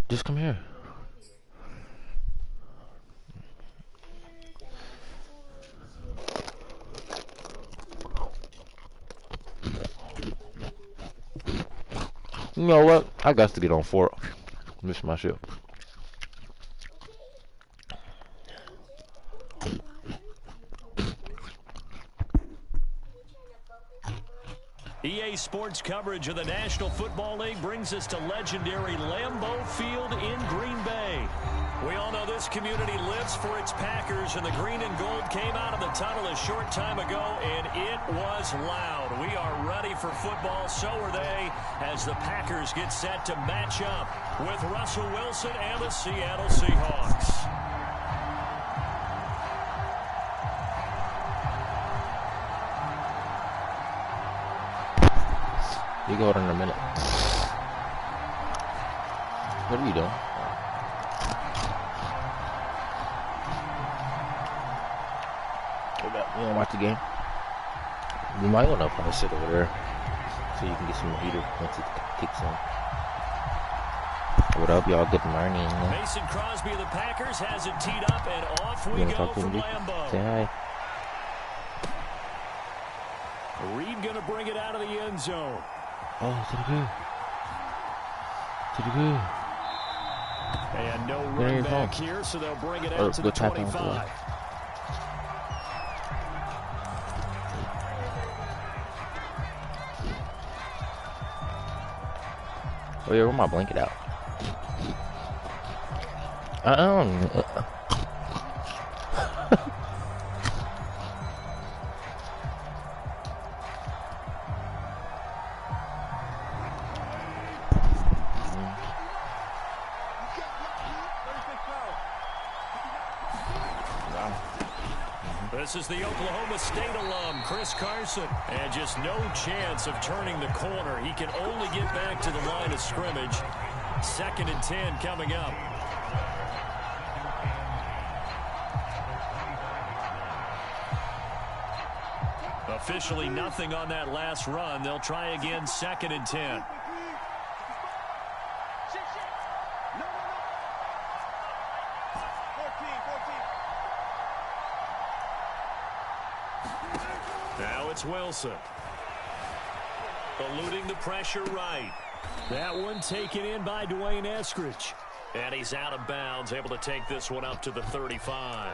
Just come here. You know what? I got to get on 4. Miss my shit. EA Sports coverage of the National Football League brings us to legendary Lambeau Field in Green Bay. We all know this community lives for its Packers, and the green and gold came out of the tunnel a short time ago, and it was loud. We are ready for football, so are they, as the Packers get set to match up with Russell Wilson and the Seattle Seahawks. You go out in a minute. What are you doing? You don't watch the game? You might want to probably sit over there so you can get some heater once it kicks in. What up, y'all? Good morning. Mason Crosby of the Packers has it teed up, and off we go from Lambeau. Say hi. Reed going to bring it out of the end zone. Oh, to the good. To the good. And no run back here, so they'll bring it out to the 25. Oh yeah, where my blanket out? This is the Oklahoma State alum, Chris Carson. And just no chance of turning the corner. He can only get back to the line of scrimmage. 2nd and 10 coming up. Officially nothing on that last run. They'll try again, 2nd and 10. Now it's Wilson. Eluding the pressure right. That one taken in by Dwayne Eskridge. And he's out of bounds, able to take this one up to the 35.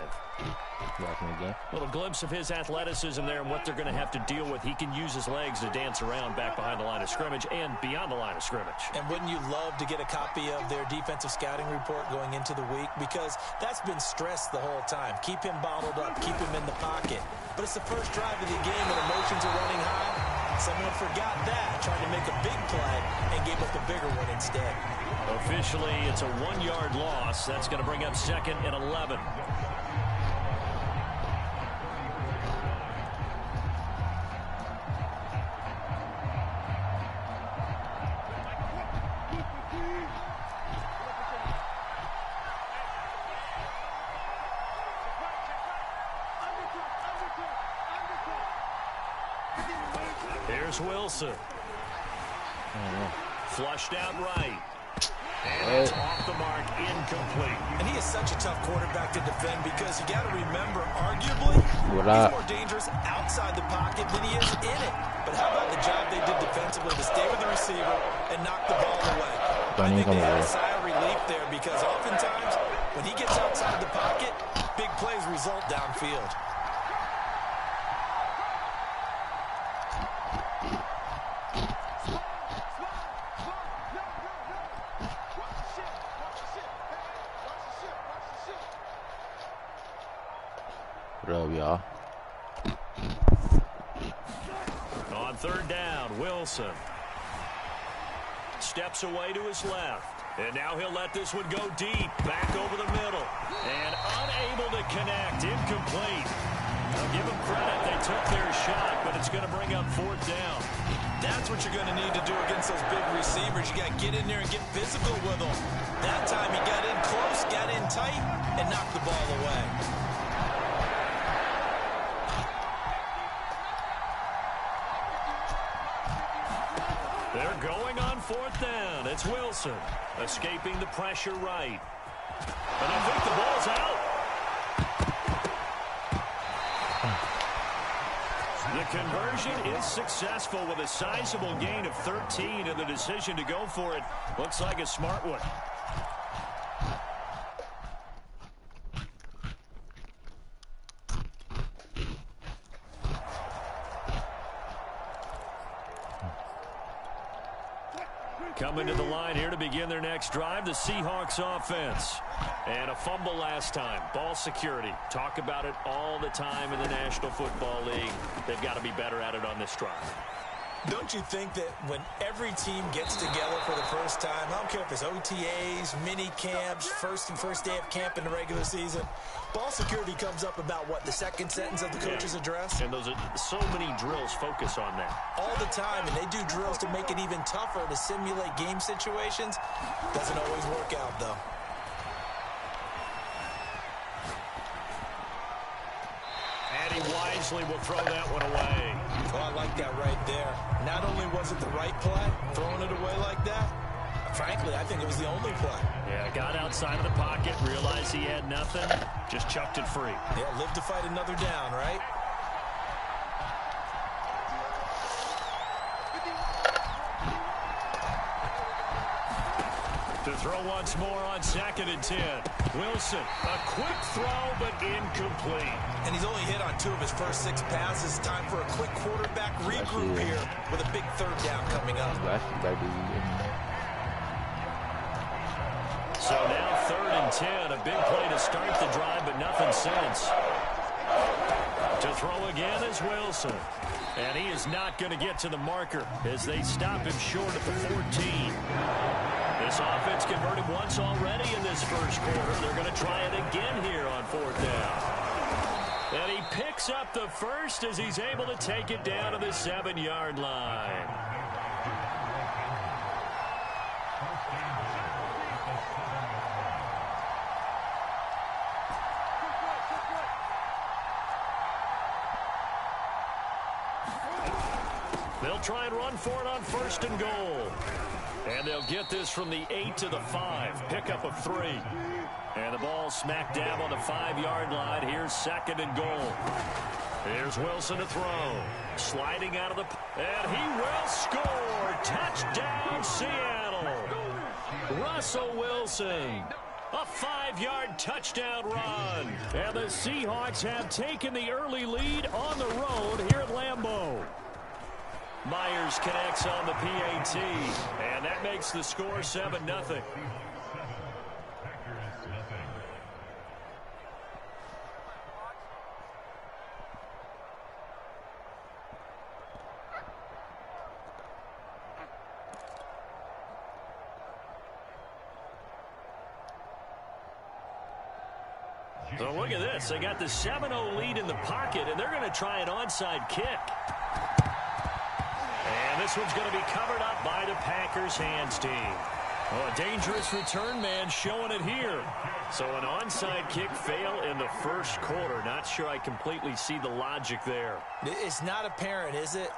Little glimpse of his athleticism there and what they're going to have to deal with. He can use his legs to dance around back behind the line of scrimmage and beyond the line of scrimmage. And wouldn't you love to get a copy of their defensive scouting report going into the week? Because that's been stressed the whole time. Keep him bottled up. Keep him in the pocket. But it's the first drive of the game and emotions are running high. Someone forgot that, trying to make a big play and gave up a bigger one instead. Officially, it's a 1-yard loss. That's going to bring up 2nd and 11. Here's Wilson. Flushed out right. And it's off the mark, incomplete. And he is such a tough quarterback to defend because you got to remember, arguably, he's more dangerous outside the pocket than he is in it. But how about the job they did defensively to stay with the receiver and knock the ball away? I think they had a sigh of relief there because oftentimes when he gets outside the pocket, big plays result downfield. What up, y'all? On 3rd down, Wilson steps away to his left. And now he'll let this one go deep, back over the middle. And unable to connect, incomplete. I'll give them credit, they took their shot, but it's going to bring up 4th down. That's what you're going to need to do against those big receivers. You got to get in there and get physical with them. That time he got in close, got in tight, and knocked the ball away. They're going on 4th down. It's Wilson escaping the pressure right. And I think the ball's out. The conversion is successful with a sizable gain of 13, and the decision to go for it looks like a smart one. Coming to the line here to begin their next drive, the Seahawks offense. And a fumble last time. Ball security. Talk about it all the time in the National Football League. They've got to be better at it on this drive. Don't you think that when every team gets together for the first time, I don't care if it's OTAs, mini camps, first day of camp in the regular season, ball security comes up about, what, the second sentence of the coach's address? And those are so many drills focus on that. All the time, and they do drills to make it even tougher to simulate game situations. Doesn't always work out, though. And he wisely will throw that one away. Oh, I like that right there. Not only was it the right play, throwing it away like that, frankly, I think it was the only play. Yeah, got outside of the pocket, realized he had nothing, just chucked it free. Yeah, live to fight another down, right? To throw once more on 2nd and 10. Wilson, a quick throw, but incomplete. And he's only hit on 2 of his first 6 passes. Time for a quick quarterback regroup here with a big 3rd down coming up. So now 3rd and 10. A big play to start the drive, but nothing since. To throw again is Wilson. And he is not going to get to the marker as they stop him short at the 14. This offense converted once already in this first quarter. They're going to try it again here on 4th down. And he picks up the first as he's able to take it down to the 7-yard line. They'll try and run for it on 1st and goal. And they'll get this from the 8 to the 5. Pickup of 3. And the ball smack dab on the 5-yard line. Here's 2nd and goal. Here's Wilson to throw. Sliding out of the... And he will score. Touchdown, Seattle. Russell Wilson. A 5-yard touchdown run. And the Seahawks have taken the early lead on the road here at Lambeau. Myers connects on the PAT, and that makes the score 7-0. So look at this. They got the 7-0 lead in the pocket, and they're going to try an onside kick. And this one's going to be covered up by the Packers hands team. Oh, a dangerous return man showing it here. So an onside kick fail in the first quarter. Not sure I completely see the logic there. It's not apparent, is it?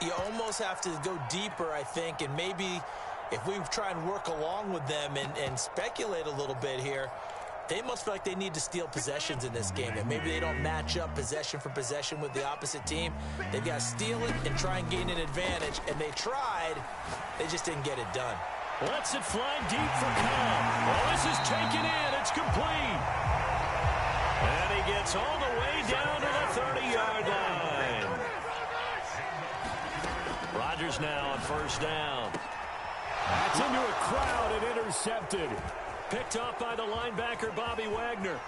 You almost have to go deeper, I think, and maybe if we try and work along with them and speculate a little bit here, they must feel like they need to steal possessions in this game, and maybe they don't match up possession for possession with the opposite team. They've got to steal it and try and gain an advantage, and they tried. They just didn't get it done. Lets it fly deep for Cobb. Well, this is taken in. It's complete. And he gets all the way down to the 30-yard line. Rodgers now on 1st down. That's into a crowd and intercepted. Picked off by the linebacker, Bobby Wagner.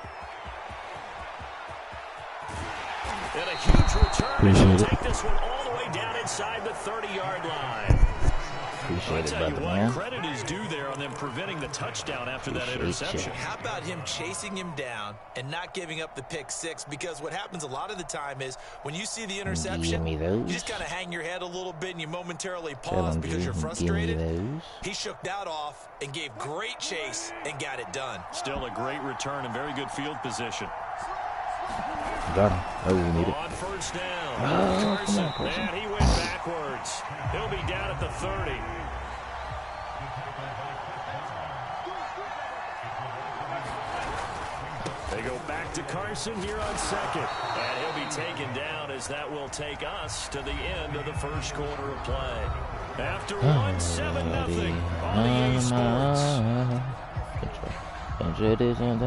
And a huge return. He'll take this one all the way down inside the 30-yard line. Appreciate it, brother, man. Credit is due there on them preventing the touchdown after that interception. How about him chasing him down and not giving up the pick 6? Because what happens a lot of the time is when you see the interception, you just kind of hang your head a little bit and you momentarily pause because you're frustrated. He shook that off and gave great chase and got it done. Still a great return and very good field position. Got him. Oh, we need it. On 1st down. Carson. And he went backwards. He'll be down at the 30. They go back to Carson here on second. And he'll be taken down as that will take us to the end of the first quarter of play. After 1-7-0 on EA Sports. So they've been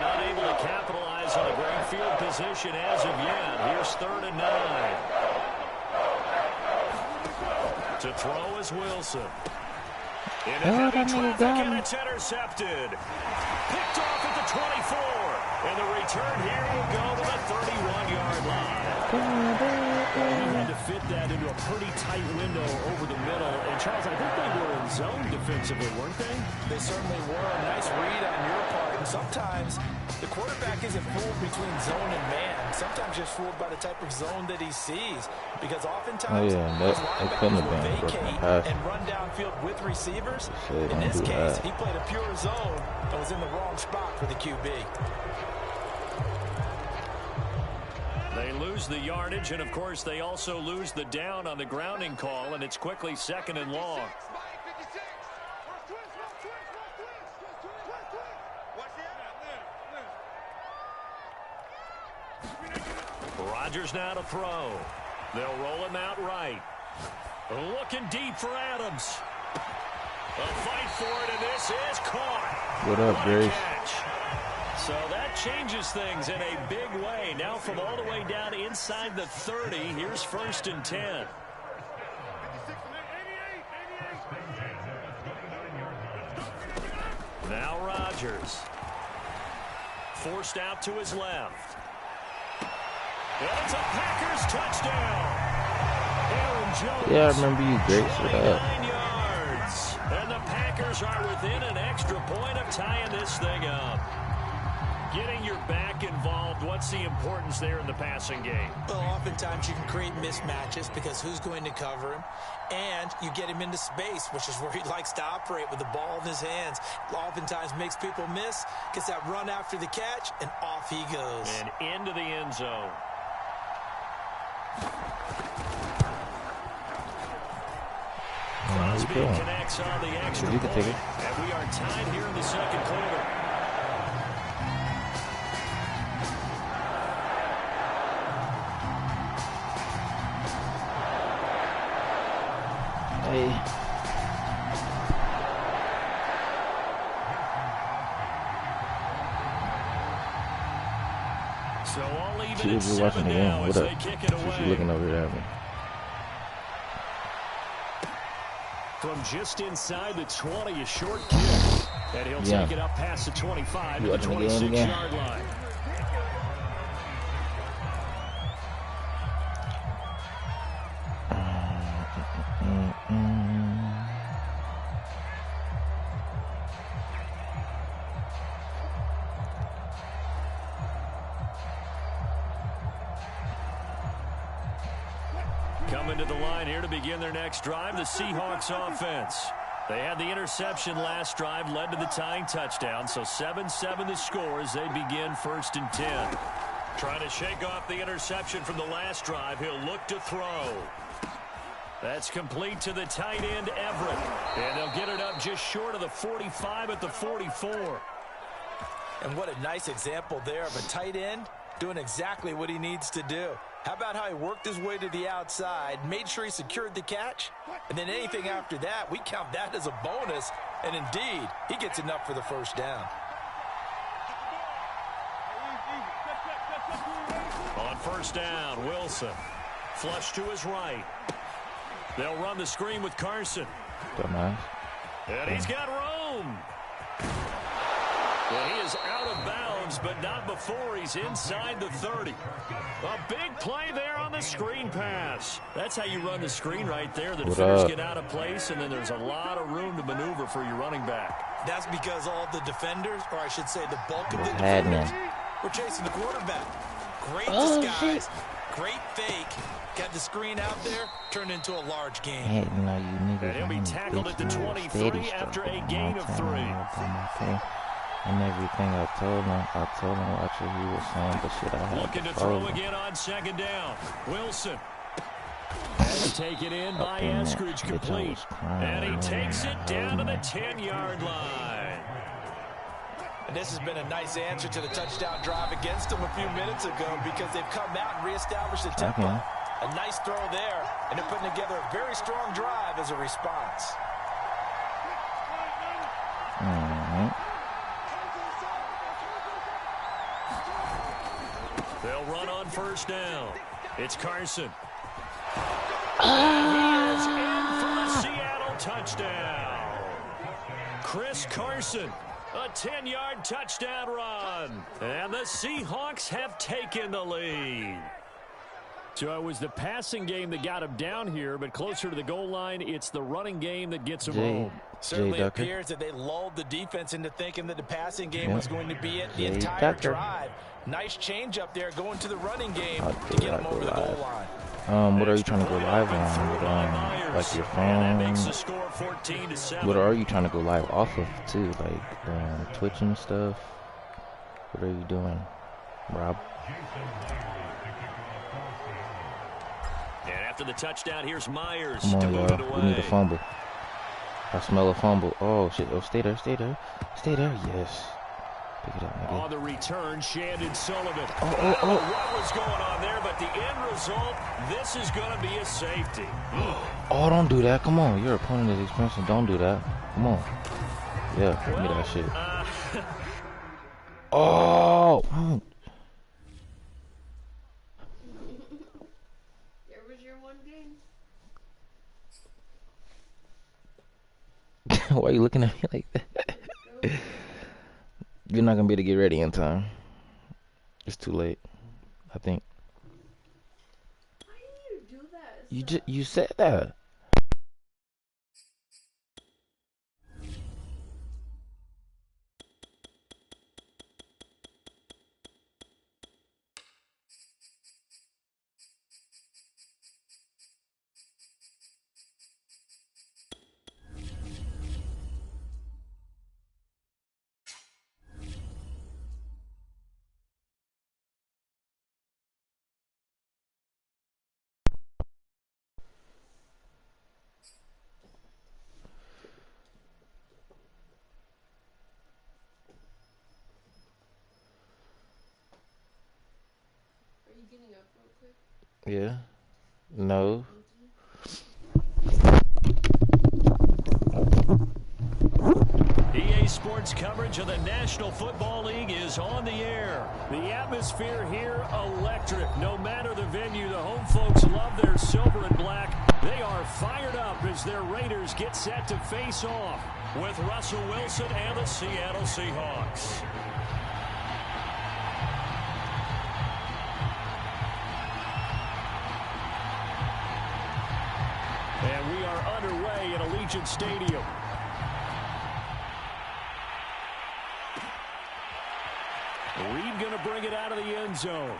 unable to capitalize on a great field position as of yet. Here's 3rd and 9. To throw is Wilson. In a heavy traffic, and it's intercepted. Picked off at the 24. And the return here will go to the 31-yard line. He had to fit that into a pretty tight window over the middle. And, Charles, I think they were in zone defensively, weren't they? They certainly were. A nice read on your part. And sometimes the quarterback isn't fooled between zone and man. Sometimes just fooled by the type of zone that he sees. Because oftentimes those linebackers will vacate and run downfield with receivers. In this case, he played a pure zone and was in the wrong spot for the QB. They lose the yardage, and, of course, they also lose the down on the grounding call, and it's quickly 2nd and long. Rodgers now to throw. They'll roll him out right. Looking deep for Adams. A fight for it, and this is caught. What up, Grace? So that changes things in a big way. Now from all the way down inside the 30, here's 1st and 10. Now Rodgers. Forced out to his left. It's a Packers touchdown. Aaron Jones. Yeah, I remember you, Grace. What up? 29 yards. And the Packers are within an extra point of tying this thing up. Getting your back involved, what's the importance there in the passing game? Well, oftentimes you can create mismatches because who's going to cover him? And you get him into space, which is where he likes to operate with the ball in his hands. Oftentimes makes people miss, gets that run after the catch, and off he goes. And into the end zone. Crosby connects on the extra point, and we are tied here in the second quarter. Hey. So all even She was watching the game. What up? She's looking over there at me. From just inside the 20, a short kick. And he'll take it up past the 25 to the 26-yard line. Coming to the line here to begin their next drive, the Seahawks offense. They had the interception last drive, led to the tying touchdown, so 7-7 the score as they begin 1st and 10. Trying to shake off the interception from the last drive, he'll look to throw. That's complete to the tight end, Everett. And they'll get it up just short of the 45 at the 44. And what a nice example there of a tight end doing exactly what he needs to do. How about how he worked his way to the outside, made sure he secured the catch, and then anything after that, we count that as a bonus, and indeed, he gets enough for the first down. On 1st down, Wilson. Flush to his right. They'll run the screen with Carson. Dumbass. And he's got room. Well, he is out of bounds, but not before he's inside the 30. A big play there on the screen pass. That's how you run the screen right there. The defenders get out of place, and then there's a lot of room to maneuver for your running back. That's because all the defenders, or I should say the bulk of the defenders, were chasing the quarterback. Great disguise, great fake. Got the screen out there, turned into a large game. And he'll be tackled at the 23 after a gain of 3. And everything I told him watch what he was saying, but shit, I had looking to throw again on 2nd down. Wilson. That's taken in by Eskridge, complete. And he takes it down to the 10-yard line. And this has been a nice answer to the touchdown drive against them a few minutes ago because they've come out and reestablished the tempo. A nice throw there, and they're putting together a very strong drive as a response. They'll run on first down. It's Carson. And he is in for the Seattle touchdown. Chris Carson, a 10-yard touchdown run. And the Seahawks have taken the lead. So it was the passing game that got him down here, but closer to the goal line, it's the running game that gets him home. Certainly appears that they lulled the defense into thinking that the passing game was going to be it the entire drive. Nice change up there going to the running game to get them over the goal line. What are you trying to go live on? With, like your phone? What are you trying to go live off of too? Like Twitch and stuff? What are you doing, Rob? And after the touchdown, here's Myers. Come on, y'all. We need a fumble. I smell a fumble. Oh, shit. Oh, stay there, stay there. Stay there. Yes. Pick it up, nigga. On the return, Shandon Sullivan. Oh. What was going on there, but the end result, this is going to be a safety. Oh, don't do that. Come on. Your opponent is expensive. Don't do that. Come on. Yeah, give me that shit. Oh. There was your one game. Why are you looking at me like that? You're not gonna be able to get ready in time. It's too late, I think. Why did you do that? You said that. Are you getting up real quick? Yeah. No. EA Sports coverage of the National Football League is on the air. The atmosphere here, electric. No matter the venue, the home folks love their silver and black. They are fired up as their Raiders get set to face off with Russell Wilson and the Seattle Seahawks. And we are underway at Allegiant Stadium. Reed going to bring it out of the end zone.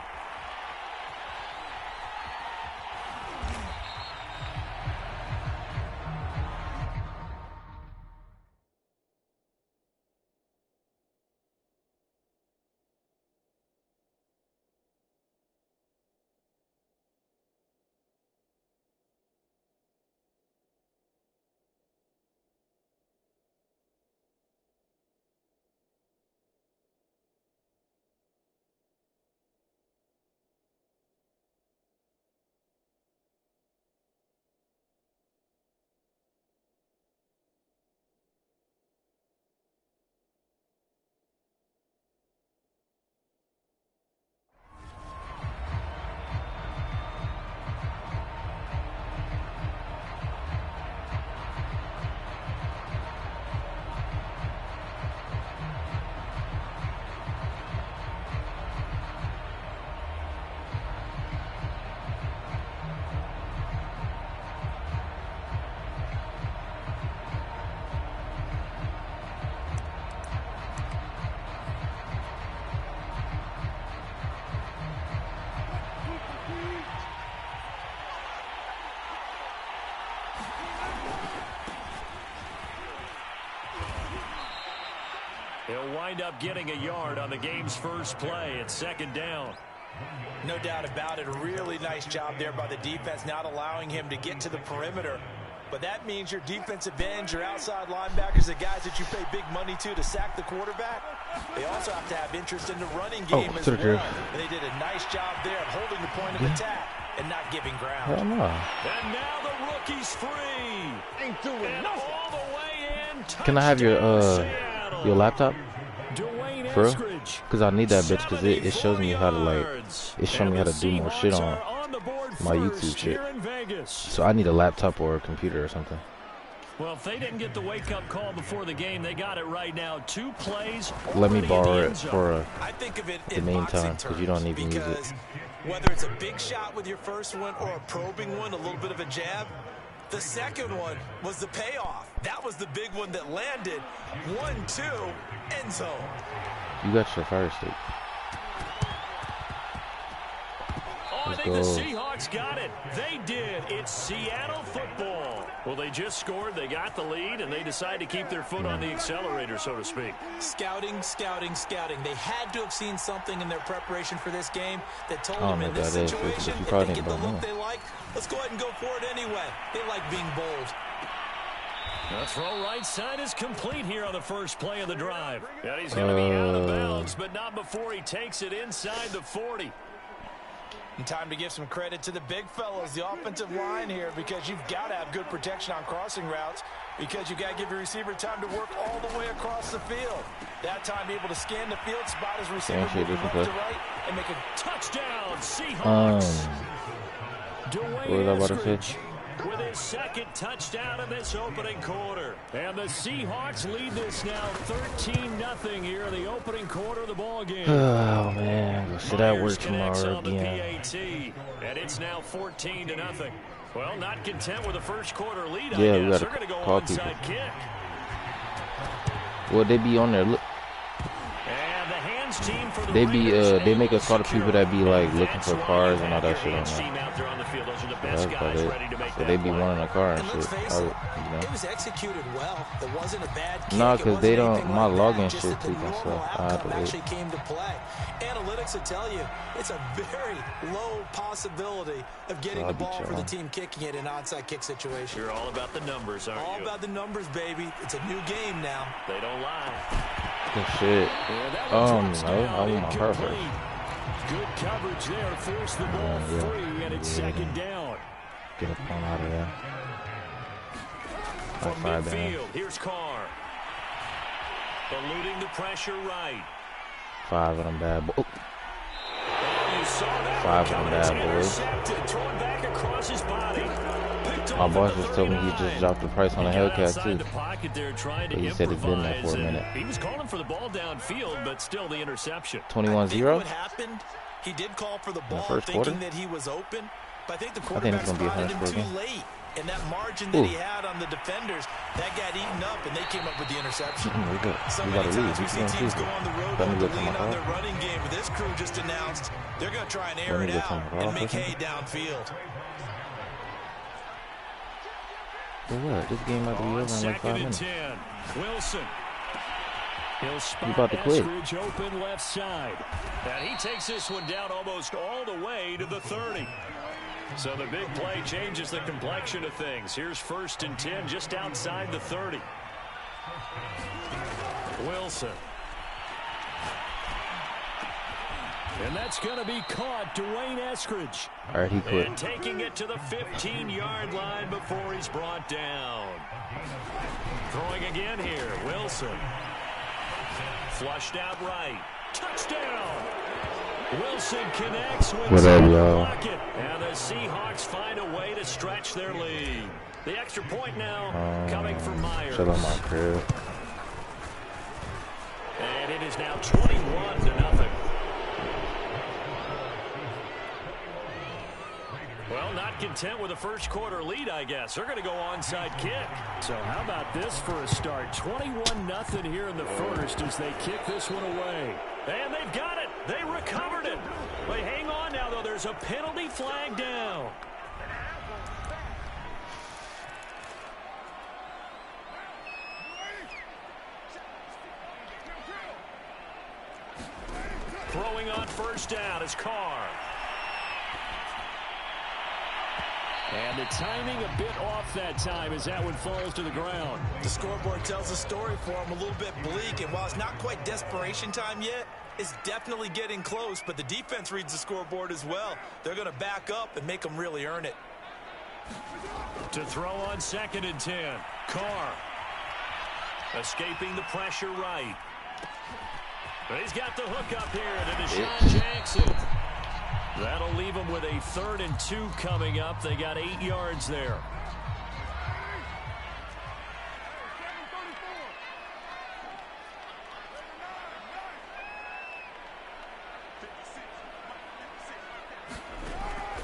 He'll wind up getting a yard on the game's first play at second down. No doubt about it. A really nice job there by the defense, not allowing him to get to the perimeter. But that means your defensive ends, your outside linebackers, the guys that you pay big money to sack the quarterback, they also have to have interest in the running game as well. And they did a nice job there of holding the point of attack and not giving ground. And now the rookie's free. Ain't doing nothing. All the way in. Can I have your laptop? For real? Eskridge. Because I need that bitch because it shows me how to like, it shows me how to do more shit on my YouTube shit. So I need a laptop or a computer or something. Well, if they didn't get the wake-up call before the game, they got it right now. 2 plays. Let me borrow it for I think of it the in meantime boxing because you don't even use it. because whether it's a big shot with your first one or a probing one, a little bit of a jab, the second one was the payoff. That was the big one that landed. 1-2, end zone. You got your fire stick. I think the Seahawks got it. They did. It's Seattle football. Well, they just scored. They got the lead, and they decide to keep their foot on the accelerator, so to speak. Scouting, scouting, scouting. They had to have seen something in their preparation for this game that told them in this situation, if they get the look they like, let's go ahead and go for it anyway. They like being bold. The throw right side is complete here on the first play of the drive. And he's going to be out of bounds, but not before he takes it inside the 40. And time to give some credit to the big fellas, the offensive line here, because you've got to have good protection on crossing routes, because you've got to give your receiver time to work all the way across the field. That time able to scan the field, spot his receiver, moving left to right, and make a touchdown, Seahawks. Dwayne Eskridge with his second touchdown in this opening quarter. And the Seahawks lead this now 13-0 here in the opening quarter of the ball game. Oh, man. Should I work tomorrow again? PAT, and it's now 14-0. Well, not content with the first quarter lead, yeah, I we guess. gotta They're going to go call onside people. kick. Well, they be on there. Look. And the hands team for the They be Raiders they make us call the people that be like looking for cars and all that shit on team there. out there on the field. Those are the That's best about guys it. ready to make So that they be play. wanting a car and And shit. let's face it, You know? it was executed well. It wasn't a bad kick. Nah, It because wasn't they don't, anything my like that, login just shit that the tweaking, so normal I have outcome to wait. actually came to play. Analytics will tell you it's a very low possibility of getting the ball for the team kicking it in an onside kick situation. You're all about the numbers, aren't All you? about the numbers, baby. It's a new game now. They don't lie. Good shit. No, I want my car first. Good coverage there. Force the ball free, and it's second down. Get a phone out of there. From High five, man. midfield, here's Carr. Eluding the pressure right. 5 of them bad boys. You saw that 5 of them coming. It's bad boys. intercepted, thrown back across his body. Picked My off boss at the just told me he 39. just dropped the price on the He got Hellcat outside too. the pocket there, trying to But he said it's been there for a improvise, and minute. He was calling for the ball downfield, but still the interception. 21-0? What happened? He did call for the ball, first thinking quarter? that he was open, but I think the it's quarterback gonna be a spotted him 100 too again. late. And that margin that he had on the defenders, that got eaten up, and they came up with the interception. We good. So We many gotta leave. times we see teams go on the road Let me to go to lean my on their car. running game, but this crew just announced they're going to try and air Let it me go to out my car and make first. hay downfield. For what? This game about to be On over in like 5 second and minutes. 10, Wilson. He'll spot You about to quit. Eskridge open left side. And he takes this one down almost all the way to the 30. So the big play changes the complexion of things. Here's 1st and 10 just outside the 30. Wilson. And that's going to be caught. Dwayne Eskridge. All right, he quit. And taking it to the 15-yard line before he's brought down. Throwing again here. Wilson. Flushed out right. Touchdown. Wilson connects with What up, y'all? and the Seahawks find a way to stretch their lead. The extra point now coming from Myers. Shut up my crib. And it is now 21-0. Well, not content with a first quarter lead, I guess. They're going to go onside kick. So how about this for a start? 21-0 here in the first as they kick this one away. And they've got it. They recovered it. But hang on now, though. There's a penalty flag down. Throwing on first down is Carr. And the timing a bit off that time as that one falls to the ground. The scoreboard tells a story for him, a little bit bleak, and while it's not quite desperation time yet, it's definitely getting close, but the defense reads the scoreboard as well. They're going to back up and make them really earn it. To throw on 2nd and 10, Carr. Escaping the pressure right. He's got the hook up here to Deshaun Jackson. That'll leave him with a 3rd and 2 coming up. They got 8 yards there.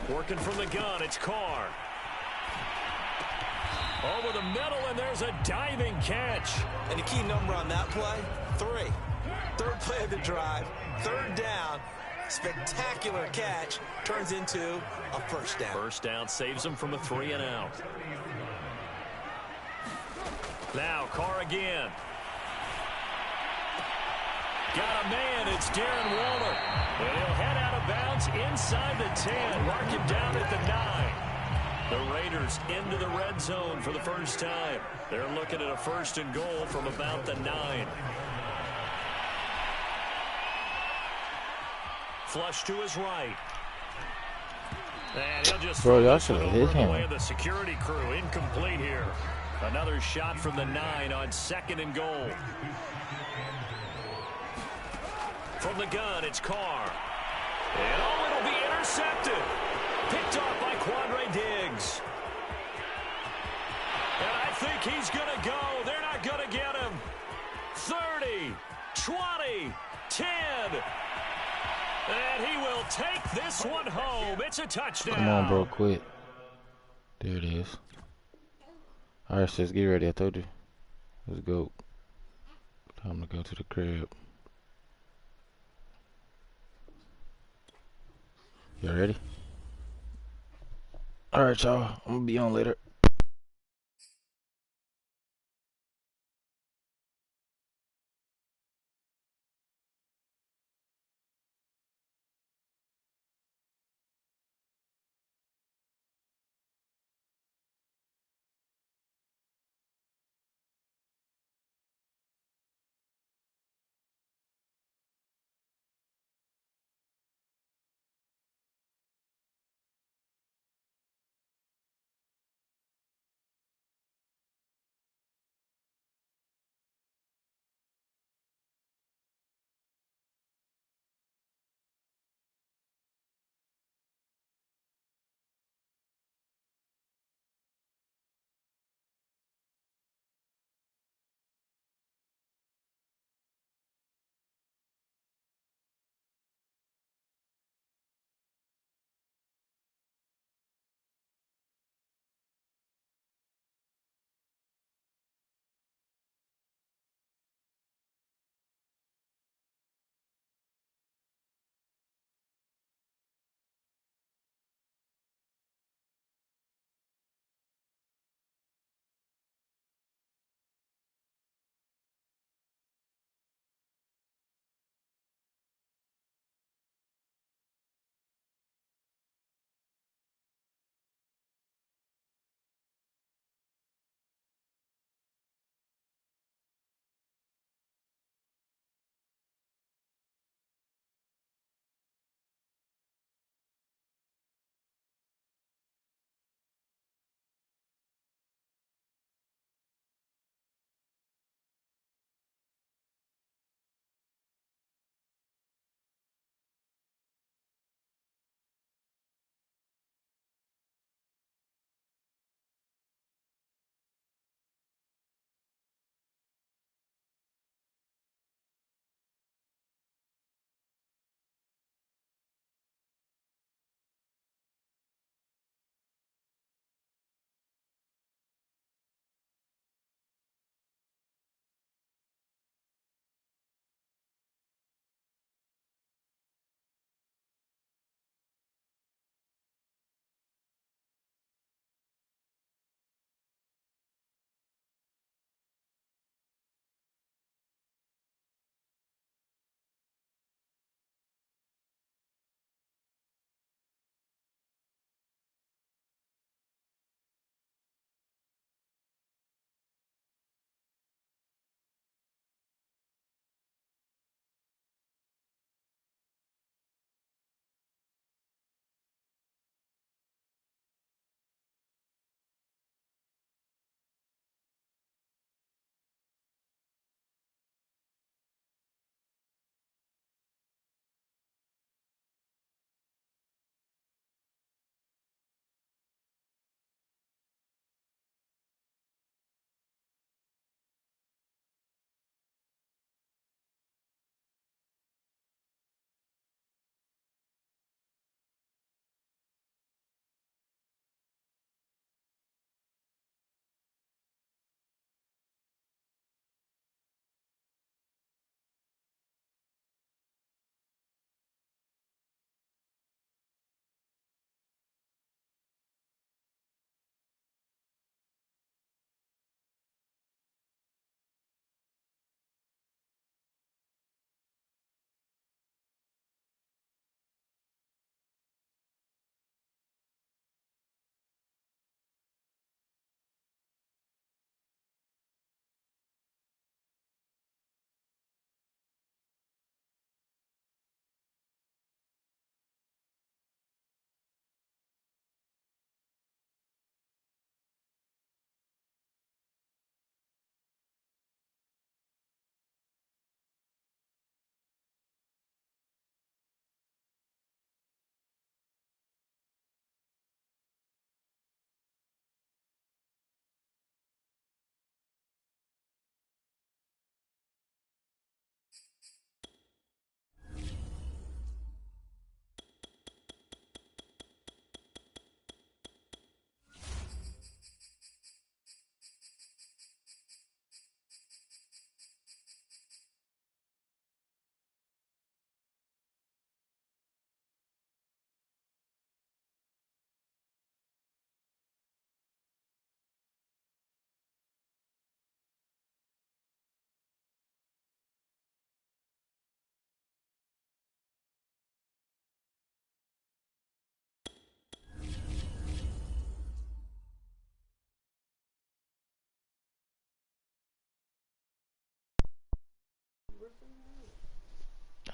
Working from the gun, it's Carr. Over the middle, and there's a diving catch. And the key number on that play, 3. 3rd play of the drive, 3rd down. Spectacular catch turns into a first down. First down saves him from a 3 and out. Now Carr again. Got a man. It's Darren Waller. And he'll head out of bounds inside the 10. Mark him down at the 9. The Raiders into the red zone for the first time. They're looking at a 1st and goal from about the 9. Flush to his right. And he'll just Bro, y'all should have hit him. Away the security crew. Incomplete here. Another shot from the 9 on 2nd and goal. From the gun, it's Carr. And it'll be intercepted. Picked off by Quandre Diggs. And I think he's going to go. They're not going to get him. 30, 20, 10. And he will take this one home. It's a touchdown. Come on, bro, quit. There it is. All right, sis, get ready. I told you. Let's go. Time to go to the crib. You ready? All right, y'all. I'm going to be on later.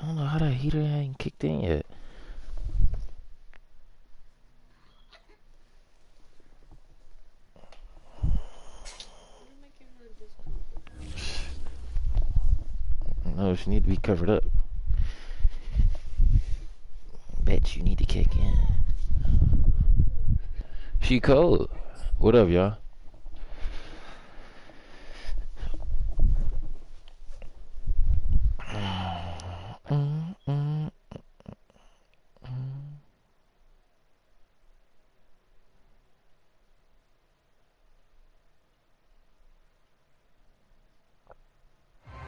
I don't know how that heater ain't kicked in yet. No, she need to be covered up. Bet you need to kick in. She cold. What up, y'all?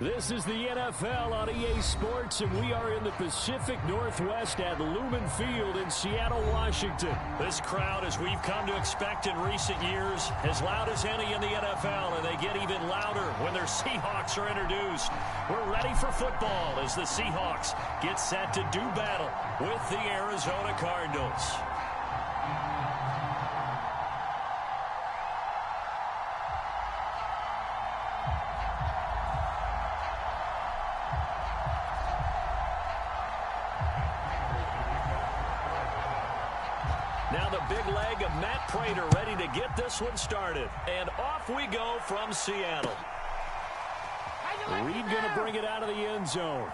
This is the NFL on EA Sports, and we are in the Pacific Northwest at Lumen Field in Seattle, Washington. This crowd, as we've come to expect in recent years, as loud as any in the NFL, and they get even louder when their Seahawks are introduced. We're ready for football as the Seahawks get set to do battle with the Arizona Cardinals. Now the big leg of Matt Prater ready to get this one started. And off we go from Seattle. Reed going to bring it out of the end zone.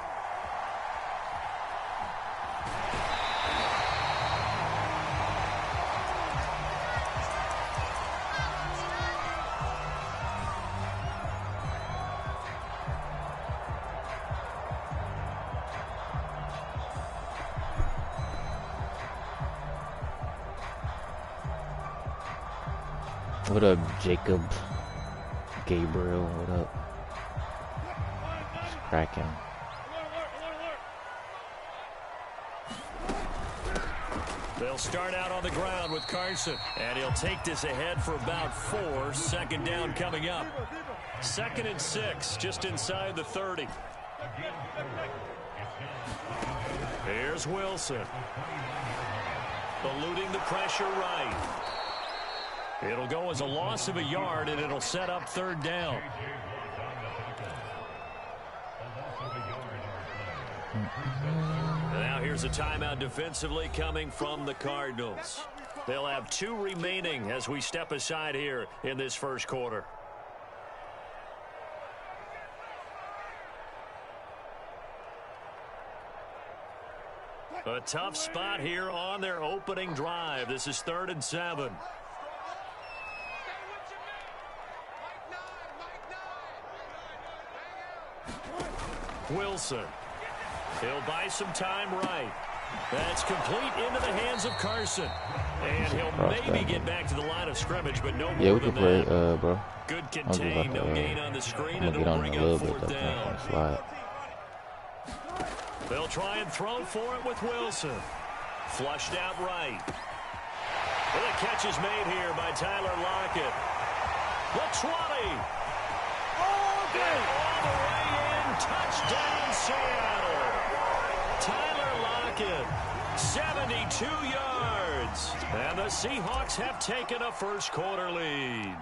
What up, Jacob? Gabriel, what up? It's cracking. They'll start out on the ground with Carson, and he'll take this ahead for about 4. Second down coming up. 2nd and 6, just inside the 30. Here's Wilson. Eluding the pressure right. It'll go as a loss of a yard, and it'll set up 3rd down. Now here's a timeout defensively coming from the Cardinals. They'll have 2 remaining as we step aside here in this first quarter. A tough spot here on their opening drive. This is 3rd and 7. Wilson. He'll buy some time right. That's complete into the hands of Carson. And he'll maybe get back to the line of scrimmage, but no more than that. Bro. Good contain, no gain on the screen, and it'll bring up 4th down. They'll try and throw for it with Wilson. Flushed out right. Well, the catch is made here by Tyler Lockett. The 20. All the way in. Touchdown, Seattle. Tyler Lockett, 72 yards. And the Seahawks have taken a first quarter lead.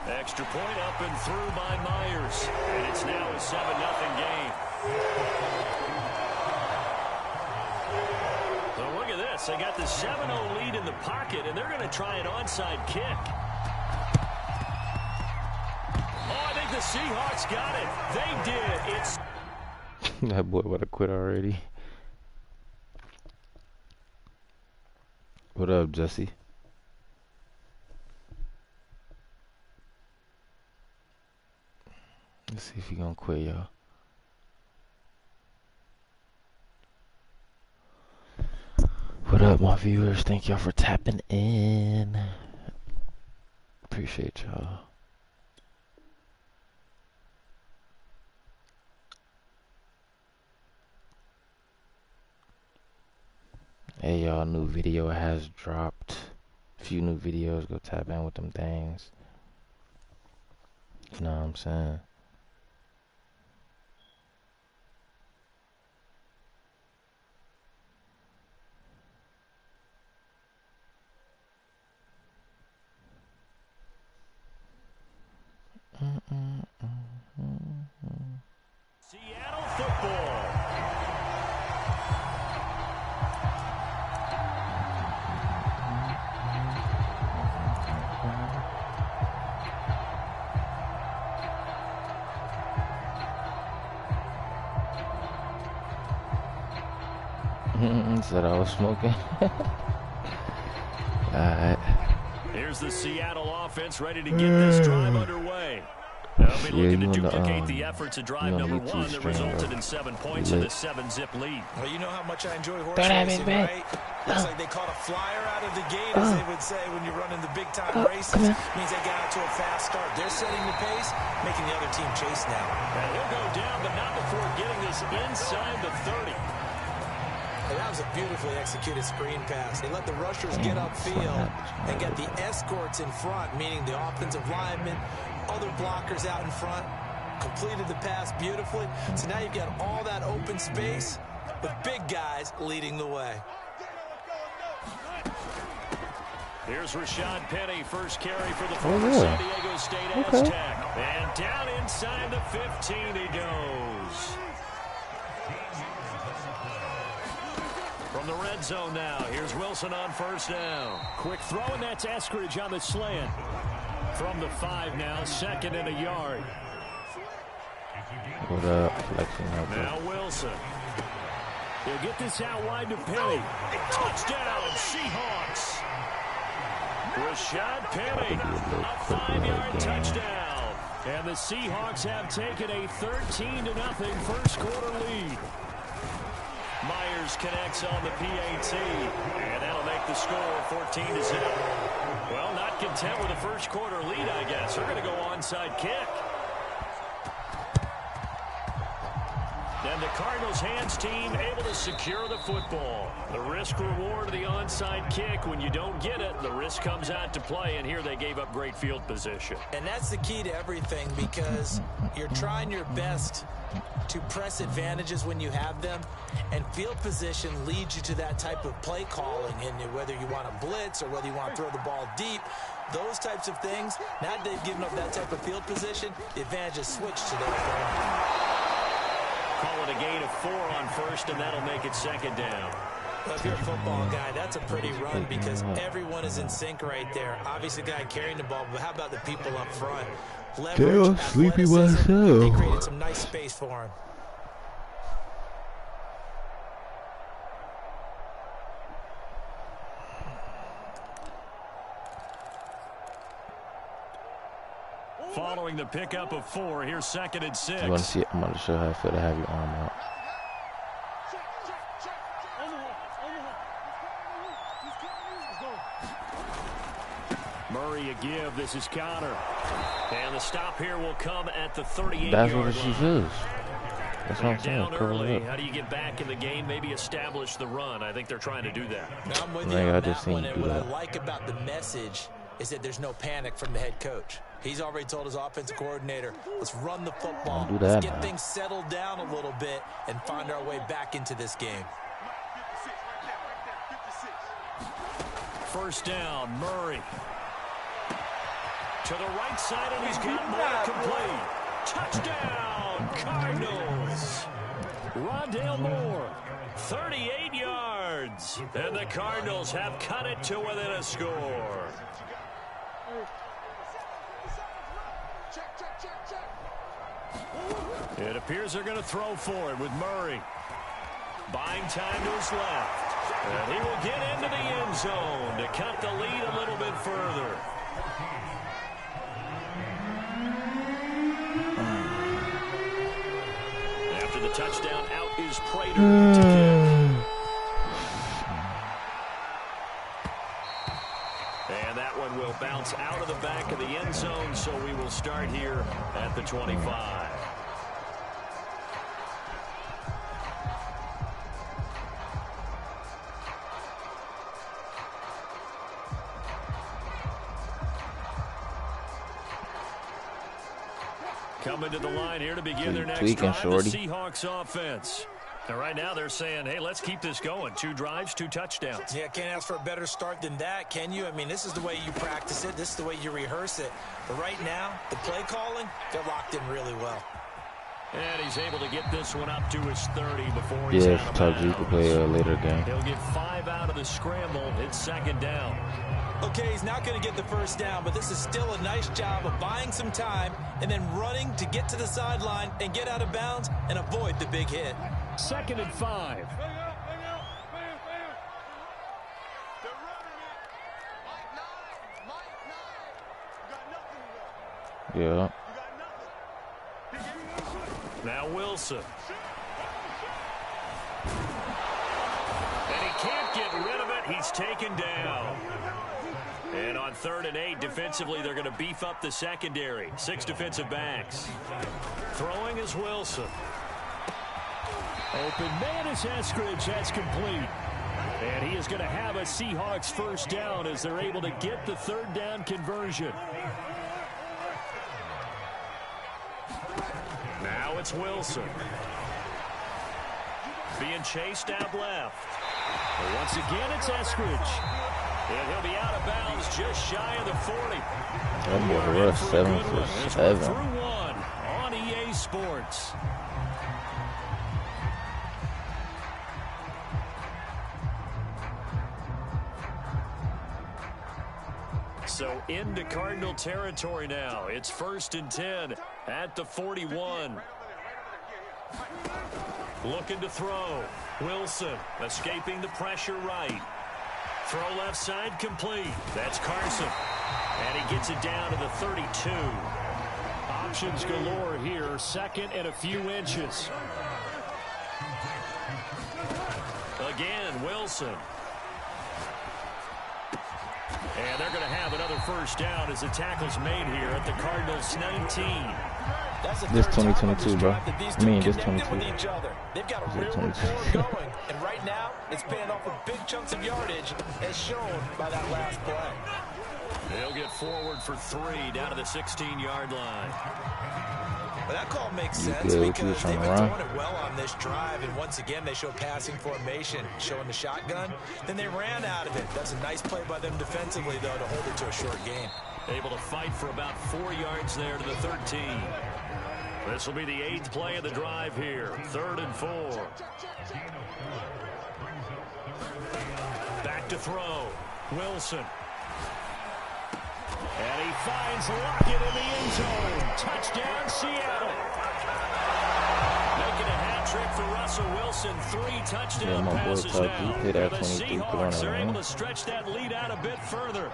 Extra point up and through by Myers. And it's now a 7-0 game. So look at this. They got the 7-0 lead in the pocket, and they're going to try an onside kick. Oh, I think the Seahawks got it. They did. It's that boy would have quit already. What up, Jesse? Let's see if he gonna quit, y'all. What up, my viewers? Thank y'all for tapping in. Appreciate y'all. Hey, y'all, new video has dropped. A few new videos. Go tap in with them things. You know what I'm saying? joints that I was smoking. Alright. Here's the Seattle offense ready to get this drive underway. They'll be looking to duplicate the efforts of drive number one that resulted in 7 points in the 7-zip lead. Well, you know how much I enjoy horse racing, right? Looks like they caught a flyer out of the gate, as they would say when you're running the big-time races. Means they got out to a fast start. They're setting the pace, making the other team chase now. And he'll go down, but not before getting this inside the 30. That was a beautifully executed screen pass. They let the rushers get upfield and get the escorts in front, meaning the offensive linemen, other blockers out in front, completed the pass beautifully. So now you've got all that open space with big guys leading the way. Here's Rashad Penny, first carry for the former San Diego State Aztec. And down inside the 15 he goes. From the red zone now, here's Wilson on first down. Quick throw, and that's Eskridge on the slant. From the 5 now, second and a yard. What up, flexing out there. Now Wilson. He'll get this out wide to Penny. Touchdown, Seahawks. Rashad Penny, a 5-yard touchdown. And the Seahawks have taken a 13-0 first quarter lead. Myers connects on the PAT, and that'll make the score 14-0. Well, not content with the first quarter lead, I guess. They're going to go onside kick. And the Cardinals' hands team able to secure the football. The risk reward of the onside kick. When you don't get it, the risk comes out to play, and here they gave up great field position. And that's the key to everything, because you're trying your best to press advantages when you have them, and field position leads you to that type of play calling. And whether you want to blitz or whether you want to throw the ball deep, those types of things, now that they've given up that type of field position, the advantage is switched to their point. Call it a gain of 4 on first, and that'll make it second down. Well, if you're a football guy, that's a pretty run because everyone is in sync right there. Obviously, the guy carrying the ball, but how about the people up front? Leverage, sleepy myself. They created some nice space for him. Following the pickup of 4, here's second and 6. You want to see it? I'm going to show how I feel to have your arm out. Murray a give. This is Connor. And the stop here will come at the 38-yard line. That's what she says. That's what I'm saying. Down early. How do you get back in the game? Maybe establish the run. I think they're trying to do that. I'm with you on that one. And what I like about the message is that there's no panic from the head coach. He's already told his offensive coordinator, let's run the football. Let's get things settled down a little bit and find our way back into this game. First down, Murray. To the right side, and he's got more complete. Touchdown, Cardinals. Rondale Moore, 38 yards. And the Cardinals have cut it to within a score. It appears they're going to throw for it with Murray. Buying time to his left. And he will get into the end zone to cut the lead a little bit further. After the touchdown, out is Prater to kick. And that one will bounce out of the back of the end zone, so we will start here at the 25. Coming to the line here to begin their next drive, the Seahawks offense. And right now they're saying, hey, let's keep this going. 2 drives, 2 touchdowns. Yeah, can't ask for a better start than that, can you? I mean, this is the way you practice it. This is the way you rehearse it. But right now, the play calling, they're locked in really well. And he's able to get this one up to his 30 before he's out of bounds. You can play a later game. He'll get 5 out of the scramble. It's second down. Okay, he's not going to get the first down, but this is still a nice job of buying some time and then running to get to the sideline and get out of bounds and avoid the big hit. Second and 5. Yeah. Now Wilson. And he can't get rid of it. He's taken down. And on 3rd and 8, defensively, they're going to beef up the secondary. 6 defensive backs. Throwing is Wilson. Open man is Eskridge. That's complete. And he is going to have a Seahawks first down as they're able to get the 3rd down conversion. Now it's Wilson. Being chased out left. But once again, it's Eskridge. And he'll be out of bounds just shy of the 40. That boy rushed 7 for 7. Through 1 on EA Sports. So into Cardinal territory now. It's 1st and 10 at the 41. Looking to throw. Wilson escaping the pressure right. Throw left side complete. That's Carson. And he gets it down to the 32. Options galore here. 2nd and a few inches. Again, Wilson. And they're going to have another first down as the tackle's made here at the Cardinals' 19. This 2022, bro. I mean, this 22. They've got a real rapport going, and right now it's paying off with big chunks of yardage, as shown by that last play. They'll get forward for 3 down to the 16-yard line. Well, that call makes sense because they've been throwing it well on this drive, and once again they show passing formation, showing the shotgun. Then they ran out of it. That's a nice play by them defensively, though, to hold it to a short game. Able to fight for about 4 yards there to the 13. This will be the 8th play of the drive here. 3rd and 4. Back to throw. Wilson. And he finds Lockett in the end zone. Touchdown, Seattle. Making a hat trick for Russell Wilson. 3 touchdown passes now. And the Seahawks are able to stretch that lead out a bit further.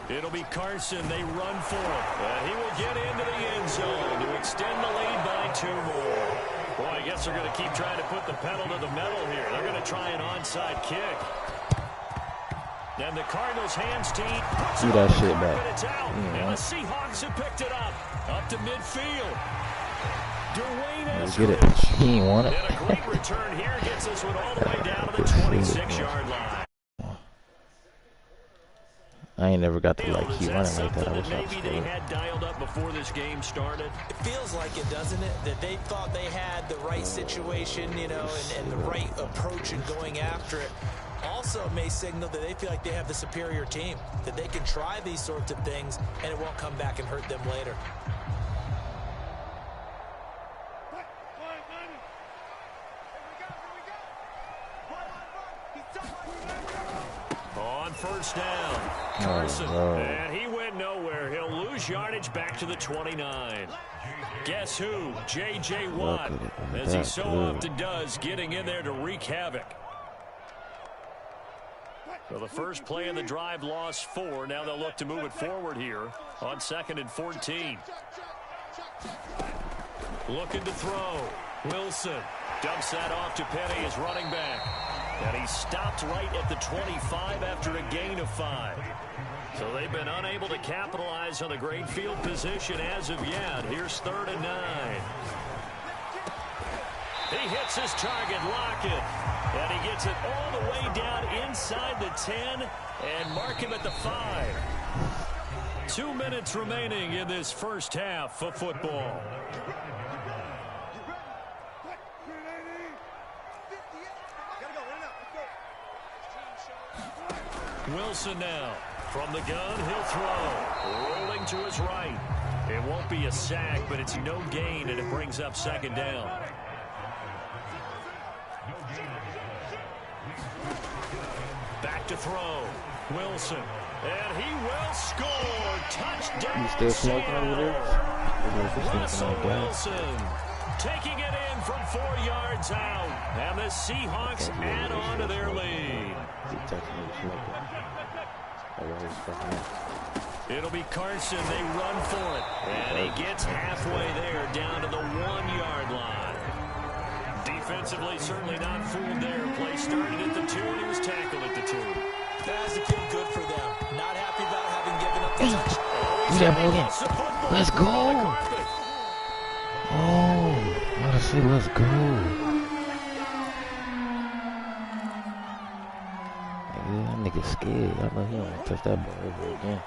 It'll be Carson. They run for it. He will get into the end zone to extend the lead by 2 more. Boy, I guess they're going to keep trying to put the pedal to the metal here. They're going to try an onside kick. And the Cardinals hands team. See that shit back. It's out. And the Seahawks have picked it up. Up to midfield. Dwayne get it. He ain't want it. And a great return here gets us one all the way down to the 26-yard line. I ain't never got to like keep running like that. I wish I was maybe they had dialed up before this game started. It feels like it, doesn't it? That they thought they had the right situation, you know, and the right approach in going after it. Also may signal that they feel like they have the superior team, that they can try these sorts of things and it won't come back and hurt them later. On first down, Carson, and he went nowhere. He'll lose yardage back to the 29. Guess who? J.J. Watt, as he so often does, getting in there to wreak havoc. So the first play of the drive lost 4. Now they'll look to move it forward here on 2nd and 14. Looking to throw. Wilson dumps that off to Penny, his running back. And he stopped right at the 25 after a gain of 5. So they've been unable to capitalize on the great field position as of yet. Here's 3rd and 9. He hits his target, Lockett. And he gets it all the way down inside the 10 and mark him at the 5. 2 minutes remaining in this first half of football. Wilson now. From the gun, he'll throw. Rolling to his right. It won't be a sack, but it's no gain, and it brings up 2nd down. Back to throw. Wilson. And he will score. Touchdown. You still smoking over there? Russell Wilson taking it in from 4 yards out. And the Seahawks add on to their lead. It'll be Carson. They run for it. And he gets halfway there, down to the 1-yard line. Defensively, certainly not fooled there. Play started at the 2, and he was tackled at the 2. That has to feel good for them. Not happy about having given up the touch. Let's go. Oh, I gotta say, let's go. Yeah, that nigga scared. I know he don't want to touch that ball ever again.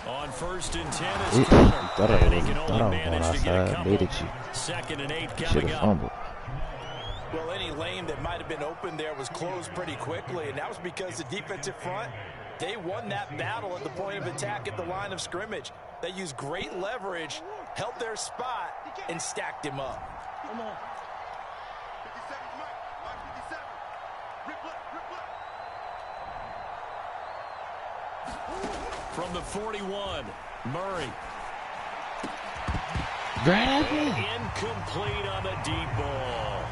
On 1st and 10 is Turner. And he can only manage to get a couple. 2nd and 8 coming up. Well, any lane that might have been open there was closed pretty quickly, and that was because the defensive front, they won that battle at the point of attack at the line of scrimmage. They used great leverage, held their spot, and stacked him up. Come on. From the 41, Murray. Incomplete on the deep ball.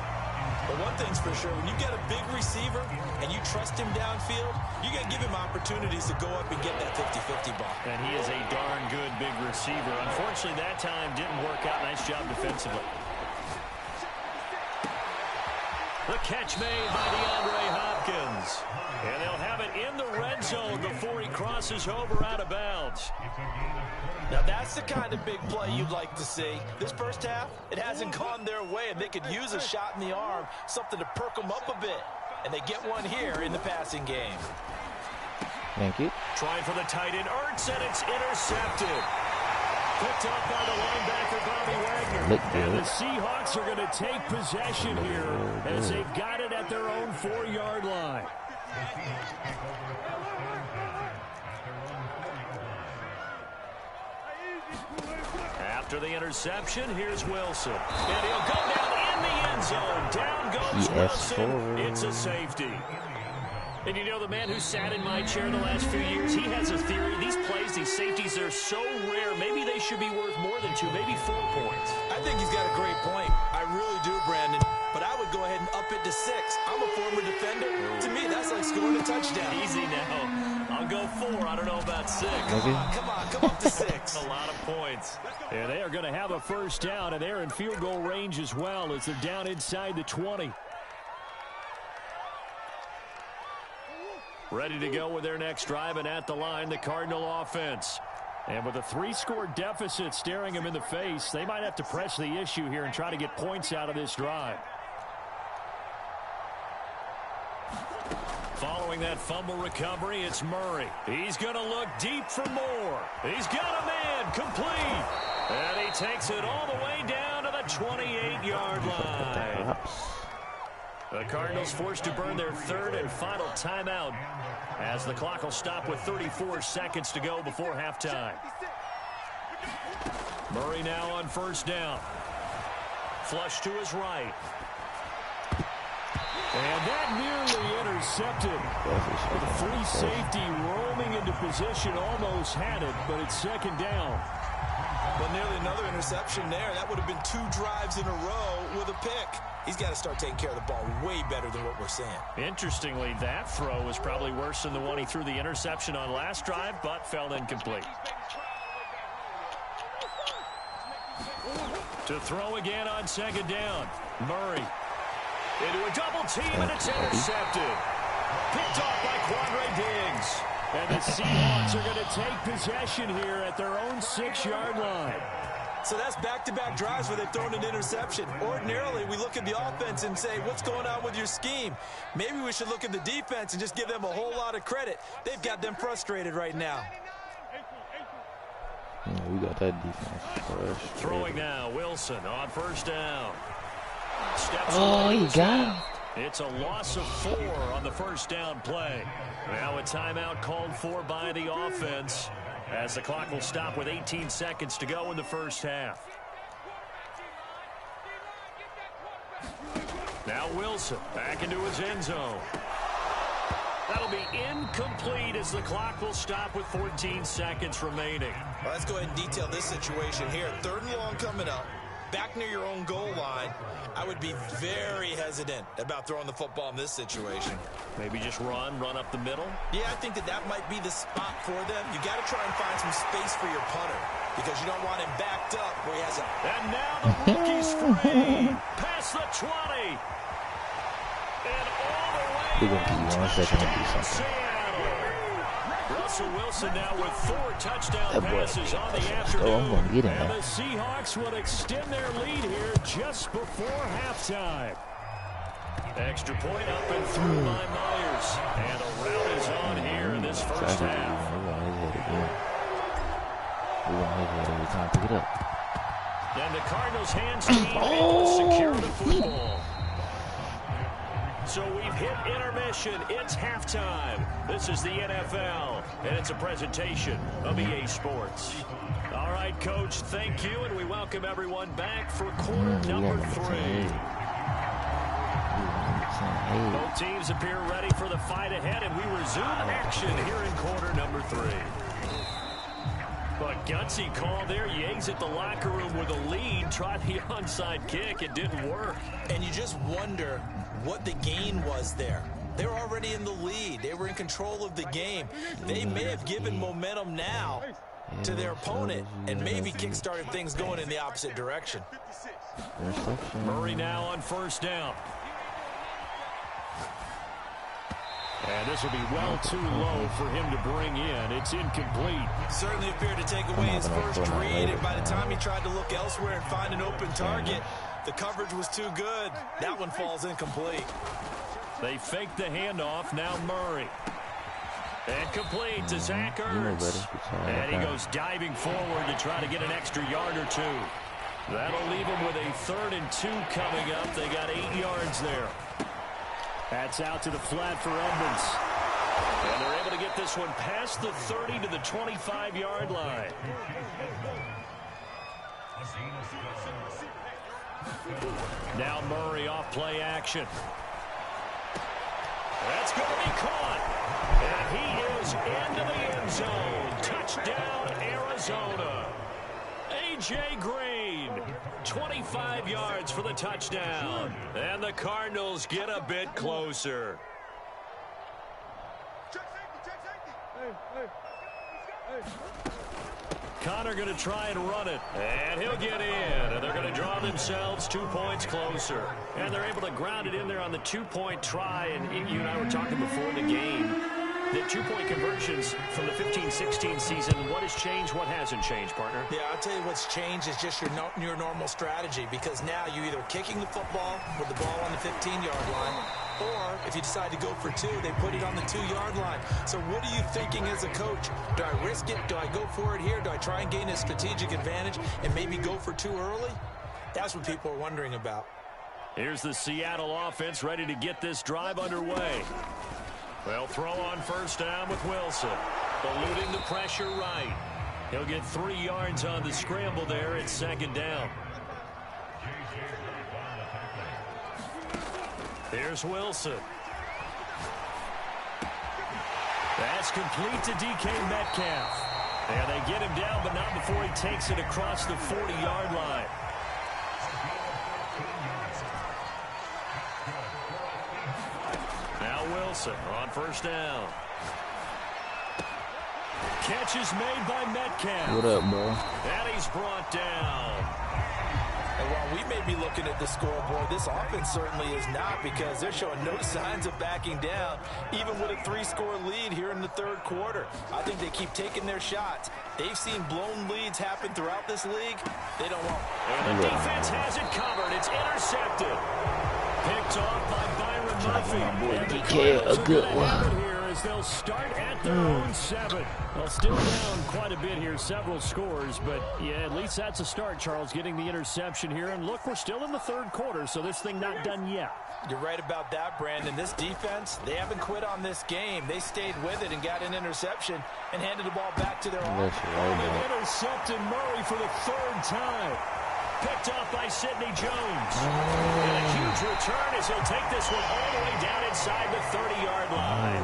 But one thing's for sure, when you get a big receiver and you trust him downfield, you got to give him opportunities to go up and get that 50-50 ball. And he is a darn good big receiver. Unfortunately, that time didn't work out. Nice job defensively. The catch made by DeAndre Hopkins. And they'll have it in the red zone before he crosses over out of bounds. Now that's the kind of big play you'd like to see. This first half, it hasn't gone their way, and they could use a shot in the arm, something to perk them up a bit. And they get one here in the passing game. Thank you. Trying for the tight end, Ertz, and it's intercepted. Picked up by the linebacker, Bobby Wagner. And the Seahawks are going to take possession here as they've got it at their own 4-yard line. After the interception, here's Wilson. And he'll go down in the end zone. Down goes Wilson. It's a safety. And you know, the man who sat in my chair the last few years, he has a theory. These plays, these safeties, are so rare. Maybe they should be worth more than 2, maybe 4 points. I think he's got a great point. I really do, Brandon. But I would go ahead and up it to 6. I'm a former defender. To me, that's like scoring a touchdown. Easy now. I'll go 4. I don't know about 6. Come on, come up to 6. A lot of points. And they are going to have a first down, and they're in field goal range as well as they're down inside the 20. Ready to go with their next drive, and at the line, the Cardinal offense. And with a 3-score deficit staring them in the face, they might have to press the issue here and try to get points out of this drive. Following that fumble recovery, it's Murray. He's going to look deep for more. He's got a man complete. And he takes it all the way down to the 28-yard line. The Cardinals forced to burn their 3rd and final timeout as the clock will stop with 34 seconds to go before halftime. Murray now on first down. Flush to his right. And that nearly intercepted. The free safety roaming into position, almost had it, but it's 2nd down. But nearly another interception there. That would have been 2 drives in a row with a pick. He's got to start taking care of the ball way better than what we're seeing. Interestingly, that throw was probably worse than the one he threw the interception on last drive, but fell incomplete. To throw again on 2nd down. Murray into a double team, and it's intercepted. Picked off by Quandre Diggs. And the Seahawks are going to take possession here at their own 6-yard line. So that's back-to-back drives where they've thrown an interception. Ordinarily, we look at the offense and say, what's going on with your scheme? Maybe we should look at the defense and just give them a whole lot of credit. They've got them frustrated right now. Yeah, we got that defense. Throwing now, Wilson on first down. He got him. It's a loss of 4 on the first down play. Now a timeout called for by the offense as the clock will stop with 18 seconds to go in the first half. Now Wilson back into his end zone. That'll be incomplete as the clock will stop with 14 seconds remaining. Well, let's go ahead and detail this situation here. 3rd and long coming up. back near your own goal line, I would be very hesitant about throwing the football in this situation. Maybe just run up the middle? Yeah, I think that might be the spot for them. You got to try and find some space for your punter because you don't want him backed up where he has a... And now the rookie's free. Past the 20. And all the way. We're going to give you 1 second to do something. Russell Wilson now with 4 touchdown passes on the afternoon. I'm going to get him. And the Seahawks will extend their lead here just before halftime. Extra point up and through by Myers. And a rout is on here in this first half. We're going to hit it again. We're going to hit it every time. Pick it up. And the Cardinals' hands team able to secure the football. So we've hit intermission. It's halftime. This is the NFL, and it's a presentation of EA Sports. All right, Coach, thank you, and we welcome everyone back for quarter number 3. Both teams appear ready for the fight ahead, and we resume action here in quarter number 3. But gutsy call there. You exit the locker room with a lead. Try the onside kick. It didn't work. And you just wonder what the gain was there. They were already in the lead. They were in control of the game. They may have given momentum now to their opponent and maybe kick-started things going in the opposite direction. Murray now on first down. And this will be well too low for him to bring in. It's incomplete. Certainly appeared to take away his first read, and by the time he tried to look elsewhere and find an open target, the coverage was too good. That one falls incomplete. They fake the handoff. Now Murray. And complete to Zach Ertz. And he goes diving forward to try to get an extra yard or 2. That'll leave him with a 3rd and 2 coming up. They got 8 yards there. That's out to the flat for Edmonds. And they're able to get this one past the 30 to the 25-yard line. Now Murray off play action. That's going to be caught. And he is into the end zone. Touchdown, Arizona. A.J. Green, 25 yards for the touchdown. And the Cardinals get a bit closer. Connor going to try and run it. And he'll get in. And they're going to draw themselves 2 points closer. And they're able to ground it in there on the 2-point try. And you and I were talking before the game. The 2-point conversions from the 15-16 season, what has changed, what hasn't changed, partner? Yeah, I'll tell you what's changed is just your normal strategy, because now you're either kicking the football with the ball on the 15-yard line, or if you decide to go for 2, they put it on the 2-yard line. So what are you thinking as a coach? Do I risk it? Do I go for it here? Do I try and gain a strategic advantage and maybe go for 2 early? That's what people are wondering about. Here's the Seattle offense ready to get this drive underway. They'll throw on first down with Wilson. Eluding the pressure right. He'll get 3 yards on the scramble there. It's 2nd down. Here's Wilson. That's complete to DK Metcalf. And they get him down, but not before he takes it across the 40-yard line. Wilson on first down. Catch is made by Metcalf. What up, bro? And he's brought down. And while we may be looking at the scoreboard, this offense certainly is not, because they're showing no signs of backing down, even with a 3-score lead here in the 3rd quarter. I think they keep taking their shots. They've seen blown leads happen throughout this league. They don't want. And the defense has it covered. It's intercepted. Picked off by Byron Murphy. And DK, a good one. Here as they'll start at their own 7. Well, still down quite a bit here, several scores, but yeah, at least that's a start, Charles, getting the interception here. And look, we're still in the 3rd quarter, so this thing not done yet. You're right about that, Brandon. This defense, they haven't quit on this game. They stayed with it and got an interception and handed the ball back to their offense. They intercepted Murray for the 3rd time. Picked off by Sidney Jones. And a huge return as as he'll take this one all the way down inside the 30-yard line.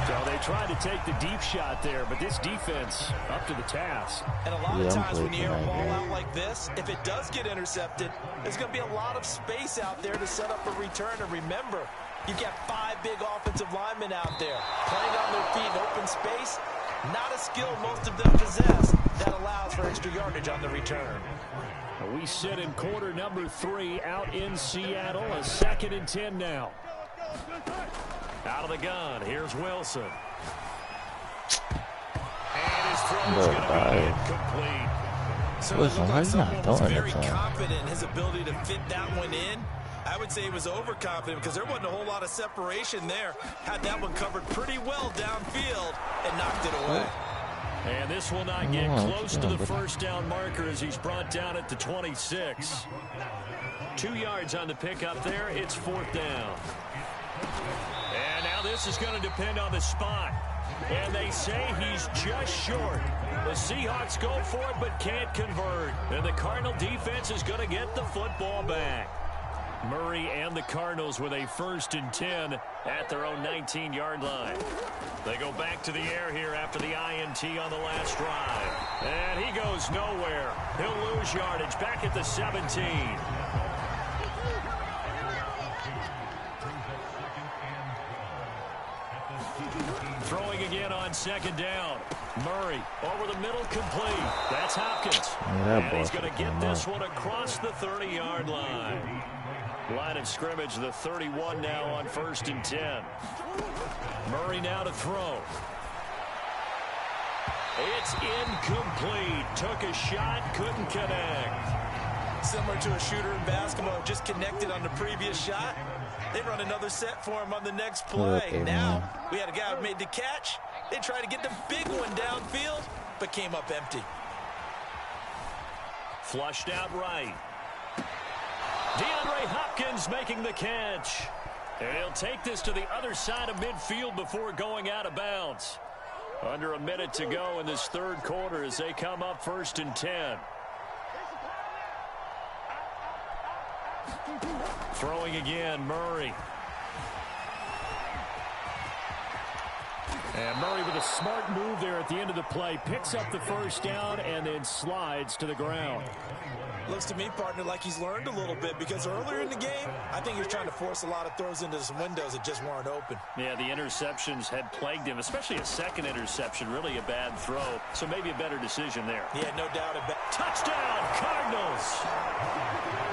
So they tried to take the deep shot there, but this defense up to the task. And a lot of times when you air a ball out like this, if it does get intercepted, there's going to be a lot of space out there to set up a return. And remember, you've got 5 big offensive linemen out there playing on their feet in open space. Not a skill most of them possess that allows for extra yardage on the return. We sit in quarter number 3 out in Seattle. A 2nd and 10 now. Out of the gun, here's Wilson. And his throw is going to be incomplete. So Wilson, why is he not throwing it? Very confident in his ability to fit that one in. I would say he was overconfident because there wasn't a whole lot of separation there. Had that one covered pretty well downfield and knocked it away. And this will not get close to the first down marker as he's brought down at the 26. 2 yards on the pickup there. It's 4th down. And now this is going to depend on the spot. And they say he's just short. The Seahawks go for it but can't convert. And the Cardinal defense is going to get the football back. Murray and the Cardinals with a 1st and 10 at their own 19-yard line. They go back to the air here after the INT on the last drive. And he goes nowhere. He'll lose yardage back at the 17. Throwing again on 2nd down. Murray over the middle, complete. That's Hopkins. And he's going to get this one across the 30-yard line. Line of scrimmage, the 31 now on 1st and 10. Murray now to throw. It's incomplete. Took a shot, couldn't connect. Similar to a shooter in basketball, just connected on the previous shot. They run another set for him on the next play. Now, we had a guy who made the catch. They tried to get the big one downfield, but came up empty. Flushed out right. DeAndre Hopkins making the catch. And he'll take this to the other side of midfield before going out of bounds. Under a minute to go in this 3rd quarter as they come up 1st and 10. Throwing again, Murray. And Murray with a smart move there at the end of the play. Picks up the 1st down and then slides to the ground. Looks to me, partner, like he's learned a little bit because earlier in the game, I think he was trying to force a lot of throws into some windows that just weren't open. Yeah, the interceptions had plagued him, especially a 2nd interception, really a bad throw. So maybe a better decision there. Yeah, no doubt about it. Touchdown, Cardinals.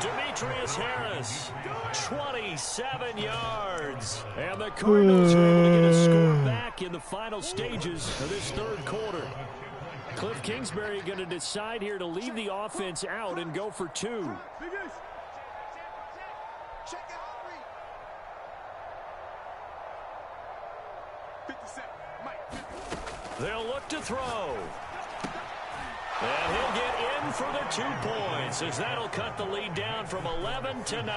Demetrius Harris, 27 yards. And the Cardinals are able to get a score back in the final stages of this 3rd quarter. Cliff Kingsbury going to decide here to leave the offense out and go for 2. They'll look to throw. And he'll get in for the 2 points as that'll cut the lead down from 11 to 9.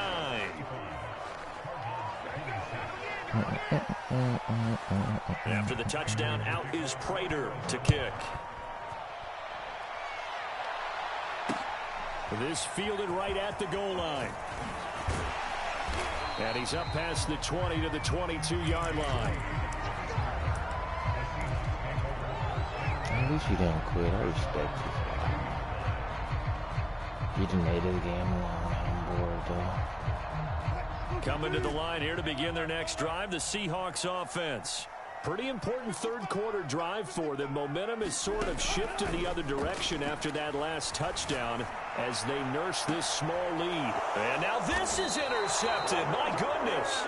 After the touchdown, out is Prater to kick. This fielded right at the goal line. And he's up past the 20 to the 22-yard line. At least he didn't quit. I respect it. He didn't made the game long. I'm bored, though. Coming to the line here to begin their next drive, the Seahawks offense. Pretty important 3rd quarter drive for them. Momentum has sort of shifted the other direction after that last touchdown as they nurse this small lead. And now this is intercepted. My goodness.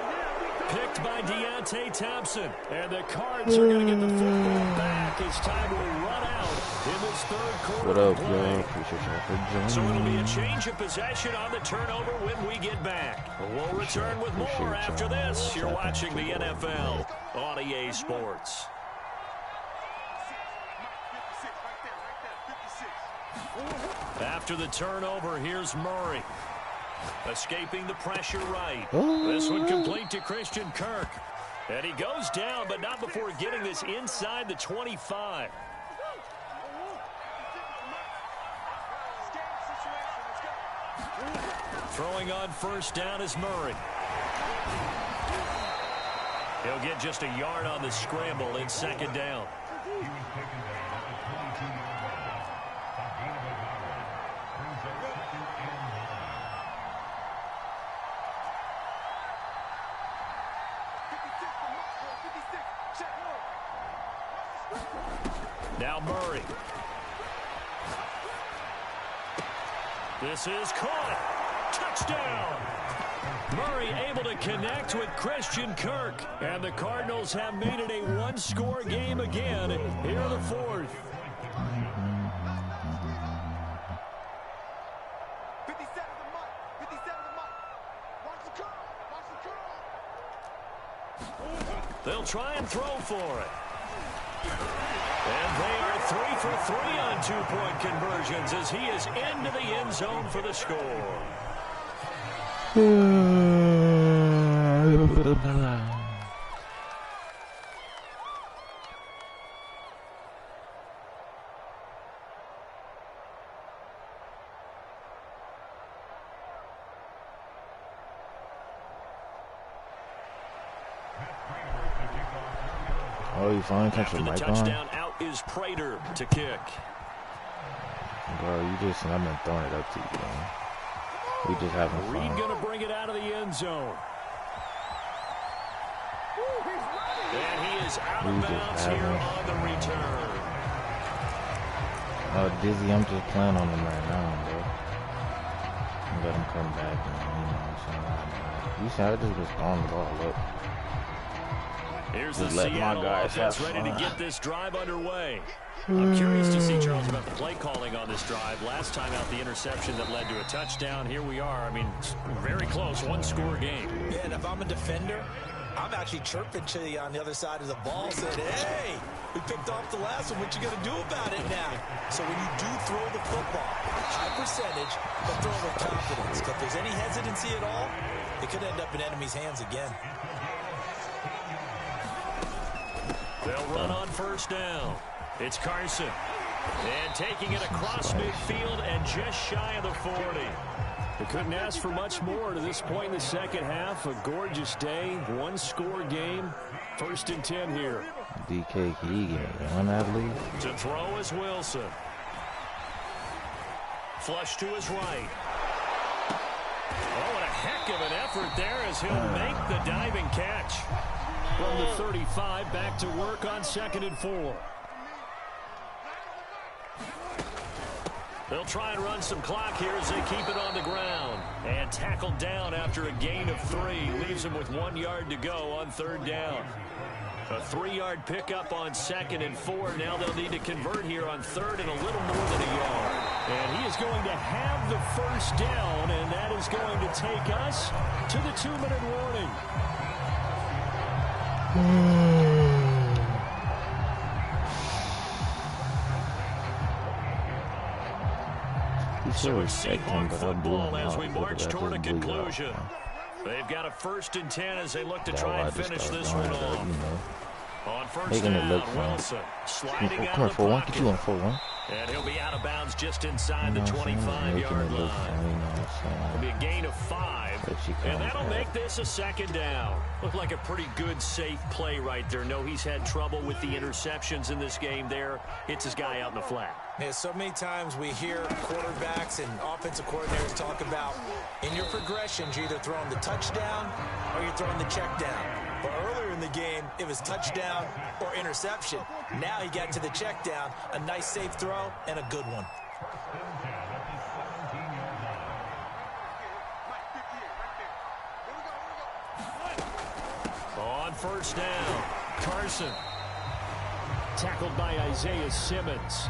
Picked by Deontay Thompson. And the Cards are going to get the football back as time will run out in this 3rd quarter. What up, y'all? Appreciate y'all for joining. So it'll be a change of possession on the turnover when we get back. We'll return with more after this. You're watching the NFL on EA Sports. After the turnover, here's Murray. Escaping the pressure right. This one complete to Christian Kirk. And he goes down, but not before getting this inside the 25. Throwing on 1st down is Murray. He'll get just a yard on the scramble in second down. Now Murray. This is caught. Touchdown. Murray able to connect with Christian Kirk. And the Cardinals have made it a one-score game again here in the fourth. 57 the mark. 57 the mark. Watch the curl. Watch the curl. They'll try and throw for it. And they are 3 for 3 on two-point conversions as he is into the end zone for the score. Oh, you finally catch the mic touchdown, on? out is Prater to kick. Bro, you just, I've been throwing it up to you, man. We just having fun. Reed gonna bring it out of the end zone. And he is out of bounds here on the return. Oh, Dizzy, I'm just playing on him right now, bro. Let him come back, and you know what I'm saying? You see, I just was throwing the ball up. Here's just the let my Seattle guys offense have ready fun. to get this drive underway. I'm curious to see, Charles, about the play calling on this drive. Last time out, the interception that led to a touchdown. Here we are. I mean, very close, one-score game. Yeah, and if I'm a defender, I'm actually chirping to you on the other side of the ball, saying, hey, we picked off the last one. What you going to do about it now? So when you do throw the football, high percentage, but throw with confidence. If there's any hesitancy at all, it could end up in enemy's hands again. They'll run on first down. It's Carson. And taking it across midfield and just shy of the 40. They couldn't ask for much more to this point in the second half. A gorgeous day, one-score game. 1st and 10 here. DK, can you get one that lead? To throw is Wilson. Flush to his right. Oh, what a heck of an effort there as he'll make the diving catch. From the 35, back to work on 2nd and 4. They'll try and run some clock here as they keep it on the ground. And tackled down after a gain of 3. Leaves them with 1 yard to go on 3rd down. A 3-yard pickup on 2nd and 4. Now they'll need to convert here on 3rd and a little more than a yard. And he is going to have the 1st down, and that is going to take us to the 2-minute warning. So it's Seahawk football as we march toward a conclusion. They've got a 1st and 10 as they look to try and finish this one off. On 1st down, Wilson sliding out of the pocket. Get you on 4-1. And he'll be out of bounds just inside the 25-yard line. It'll be a gain of 5. And that'll make this a 2nd down. Looked like a pretty good, safe play right there. No, he's had trouble with the interceptions in this game there. Hits his guy out in the flat. Yeah, so many times we hear quarterbacks and offensive coordinators talk about in your progressions, you're either throwing the touchdown or you're throwing the check down. But earlier in the game, it was touchdown or interception. Now he got to the check down, a nice safe throw, and a good one. On 1st down, Carson. Tackled by Isaiah Simmons.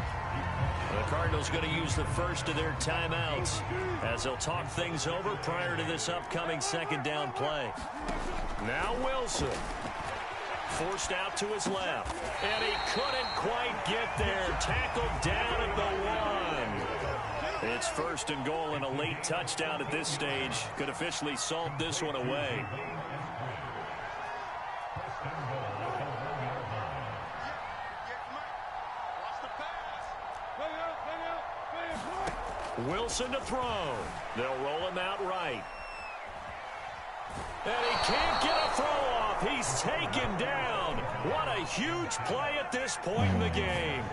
The Cardinals going to use the first of their timeouts as they'll talk things over prior to this upcoming 2nd down play. Now Wilson. Forced out to his left. And he couldn't quite get there. Tackled down at the 1. It's 1st and goal and a late touchdown at this stage. Could officially salt this one away. Wilson to throw. They'll roll him out right. And he can't get a throw off. He's taken down. What a huge play at this point in the game.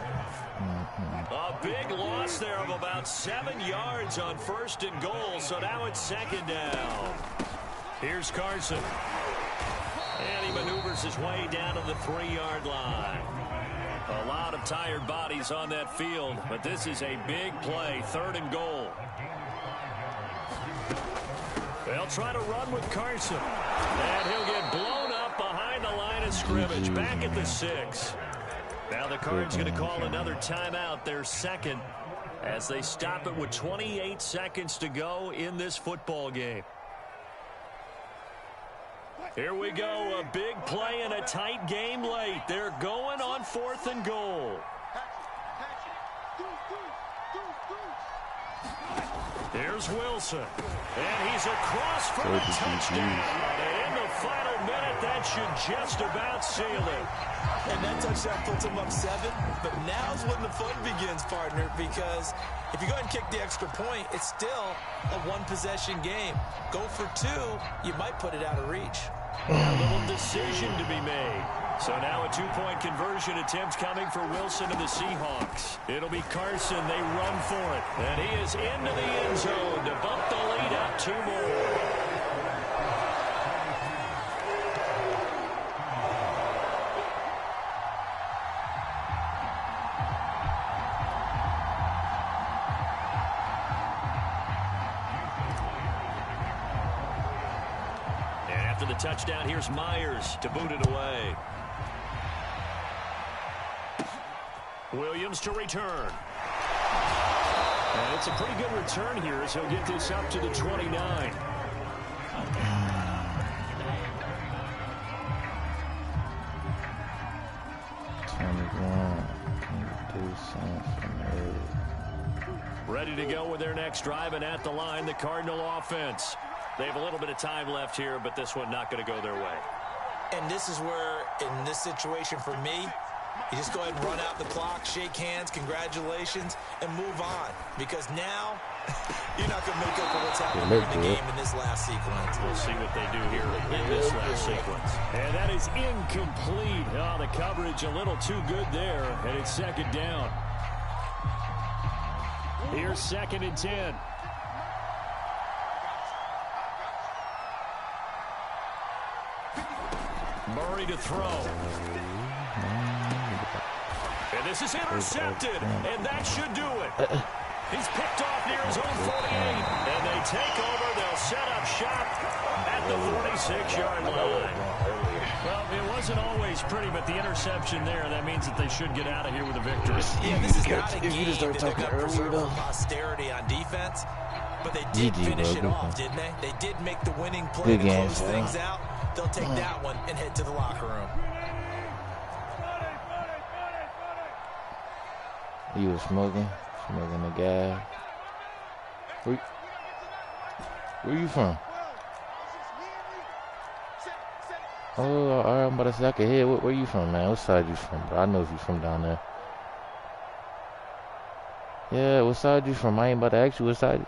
A big loss there of about 7 yards on 1st and goal, so now it's 2nd down. Here's Carson. And he maneuvers his way down to the 3-yard line. A lot of tired bodies on that field, but this is a big play, 3rd and goal. They'll try to run with Carson. And he'll get blown up behind the line of scrimmage, back at the 6. Now the Cards going to call another timeout, their 2nd, as they stop it with 28 seconds to go in this football game. Here we go, a big play in a tight game late. They're going on 4th and goal. Here's Wilson, and he's across for a touchdown. And in the final minute, that should just about seal it. And that touchdown puts him up 7, but now's when the fun begins, partner, because if you go ahead and kick the extra point, it's still a 1-possession game. Go for 2, you might put it out of reach. A little decision to be made. So now a 2-point conversion attempt coming for Wilson and the Seahawks. It'll be Carson. They run for it. And he is into the end zone to bump the lead up 2 more. And after the touchdown, here's Myers to boot it away. Williams to return. And it's a pretty good return here as he'll get this up to the 29. Ready to go with their next drive, and at the line, the Cardinal offense. They have a little bit of time left here, but this one not going to go their way. And this is where, in this situation for me, you just go ahead and run out the clock, shake hands, congratulations, and move on. Because now, you're not going to make up for what's happening in the game in this last sequence. We'll see what they do here in this last sequence. And that is incomplete. Oh, the coverage a little too good there, and it's 2nd down. Here's 2nd and 10. Murray to throw. And this is intercepted, and that should do it. He's picked off near his own 48, and they take over. They'll set up shop at the 46-yard line. Well, it wasn't always pretty, but the interception there, that means that they should get out of here with a victory. Yeah, this is not a game that they're going to preserve for posterity on defense, but they did finish it off, didn't they? They did make the winning play to close things out. They'll take that one and head to the locker room. He was smoking the gas. Where you from? Oh, all right, I'm about to say I can hear. Where you from, man? What side you from? Bro? I know if you from down there. Yeah, what side you from? I ain't about to ask you what side.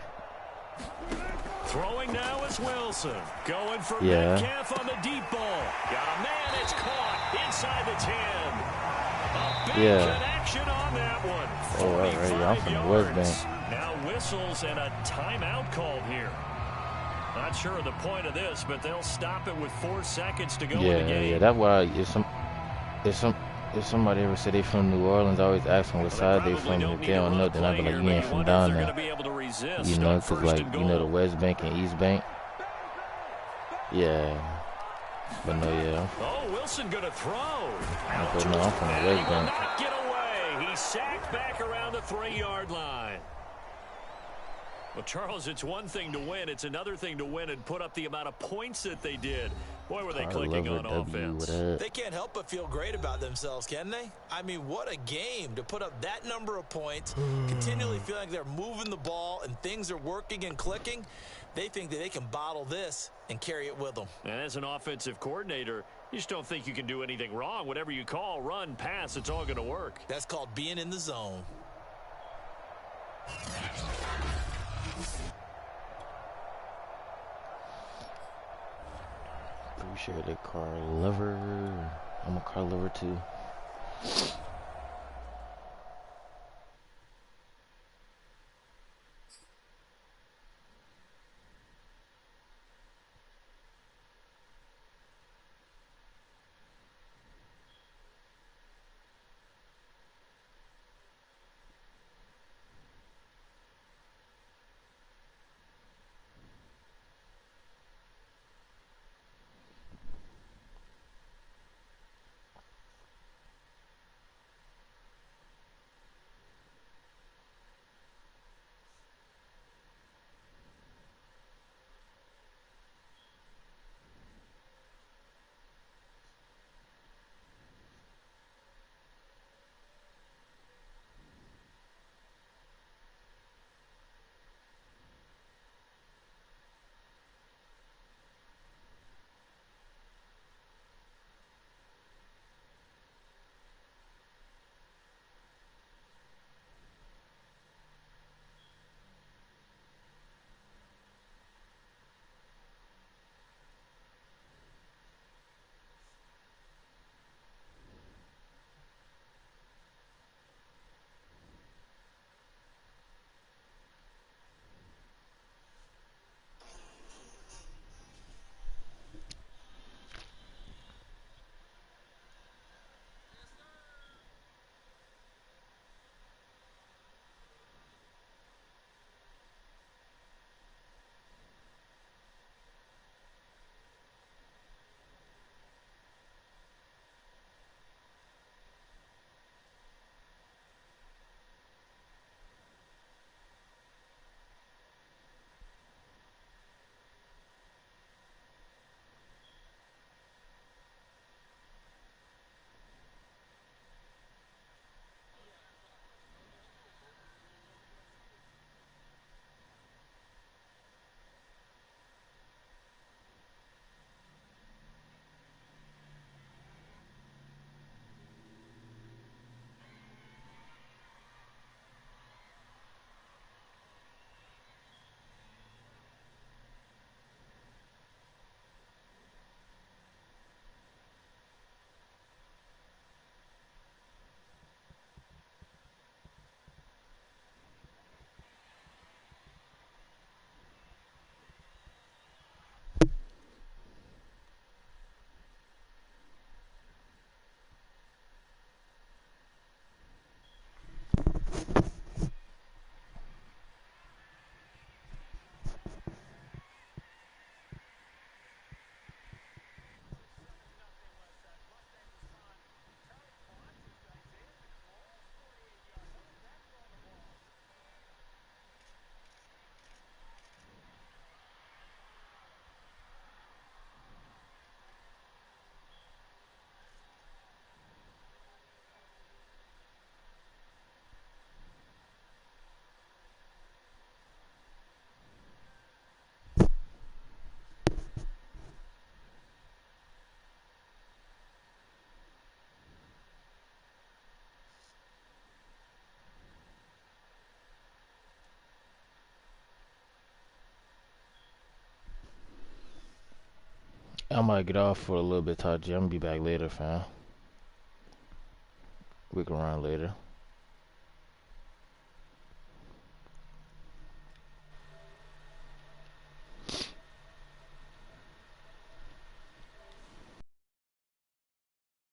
Throwing now is Wilson. Going for Metcalf on the deep ball. Got a man, it's caught inside the 10. A big connection on that one. Oh, right, I'm from the West Bank. Now whistles and a timeout called here. Not sure of the point of this, but they'll stop it with 4 seconds to go in the game. Yeah, that's why if somebody ever say they from New Orleans, I always ask them what side they from. If they don't know, then I be like, you ain't from down there. You know, because like, you know, the West Bank and East Bank. Yeah. But no, yeah. Oh, Wilson gonna throw. I'm from the West Bank. Not get away. He's sacked back around the 3-yard line. Well, Charles, it's one thing to win. It's another thing to win and put up the amount of points that they did. Boy, were they clicking on offense. They can't help but feel great about themselves, can they? I mean, what a game to put up that number of points, continually feeling like they're moving the ball and things are working and clicking. They think that they can bottle this and carry it with them. And as an offensive coordinator, you just don't think you can do anything wrong. Whatever you call, run, pass, it's all going to work. That's called being in the zone. We share the car lover. I'm a car lover too. I might get off for a little bit, Taji. I'm gonna be back later, fam. We can run later.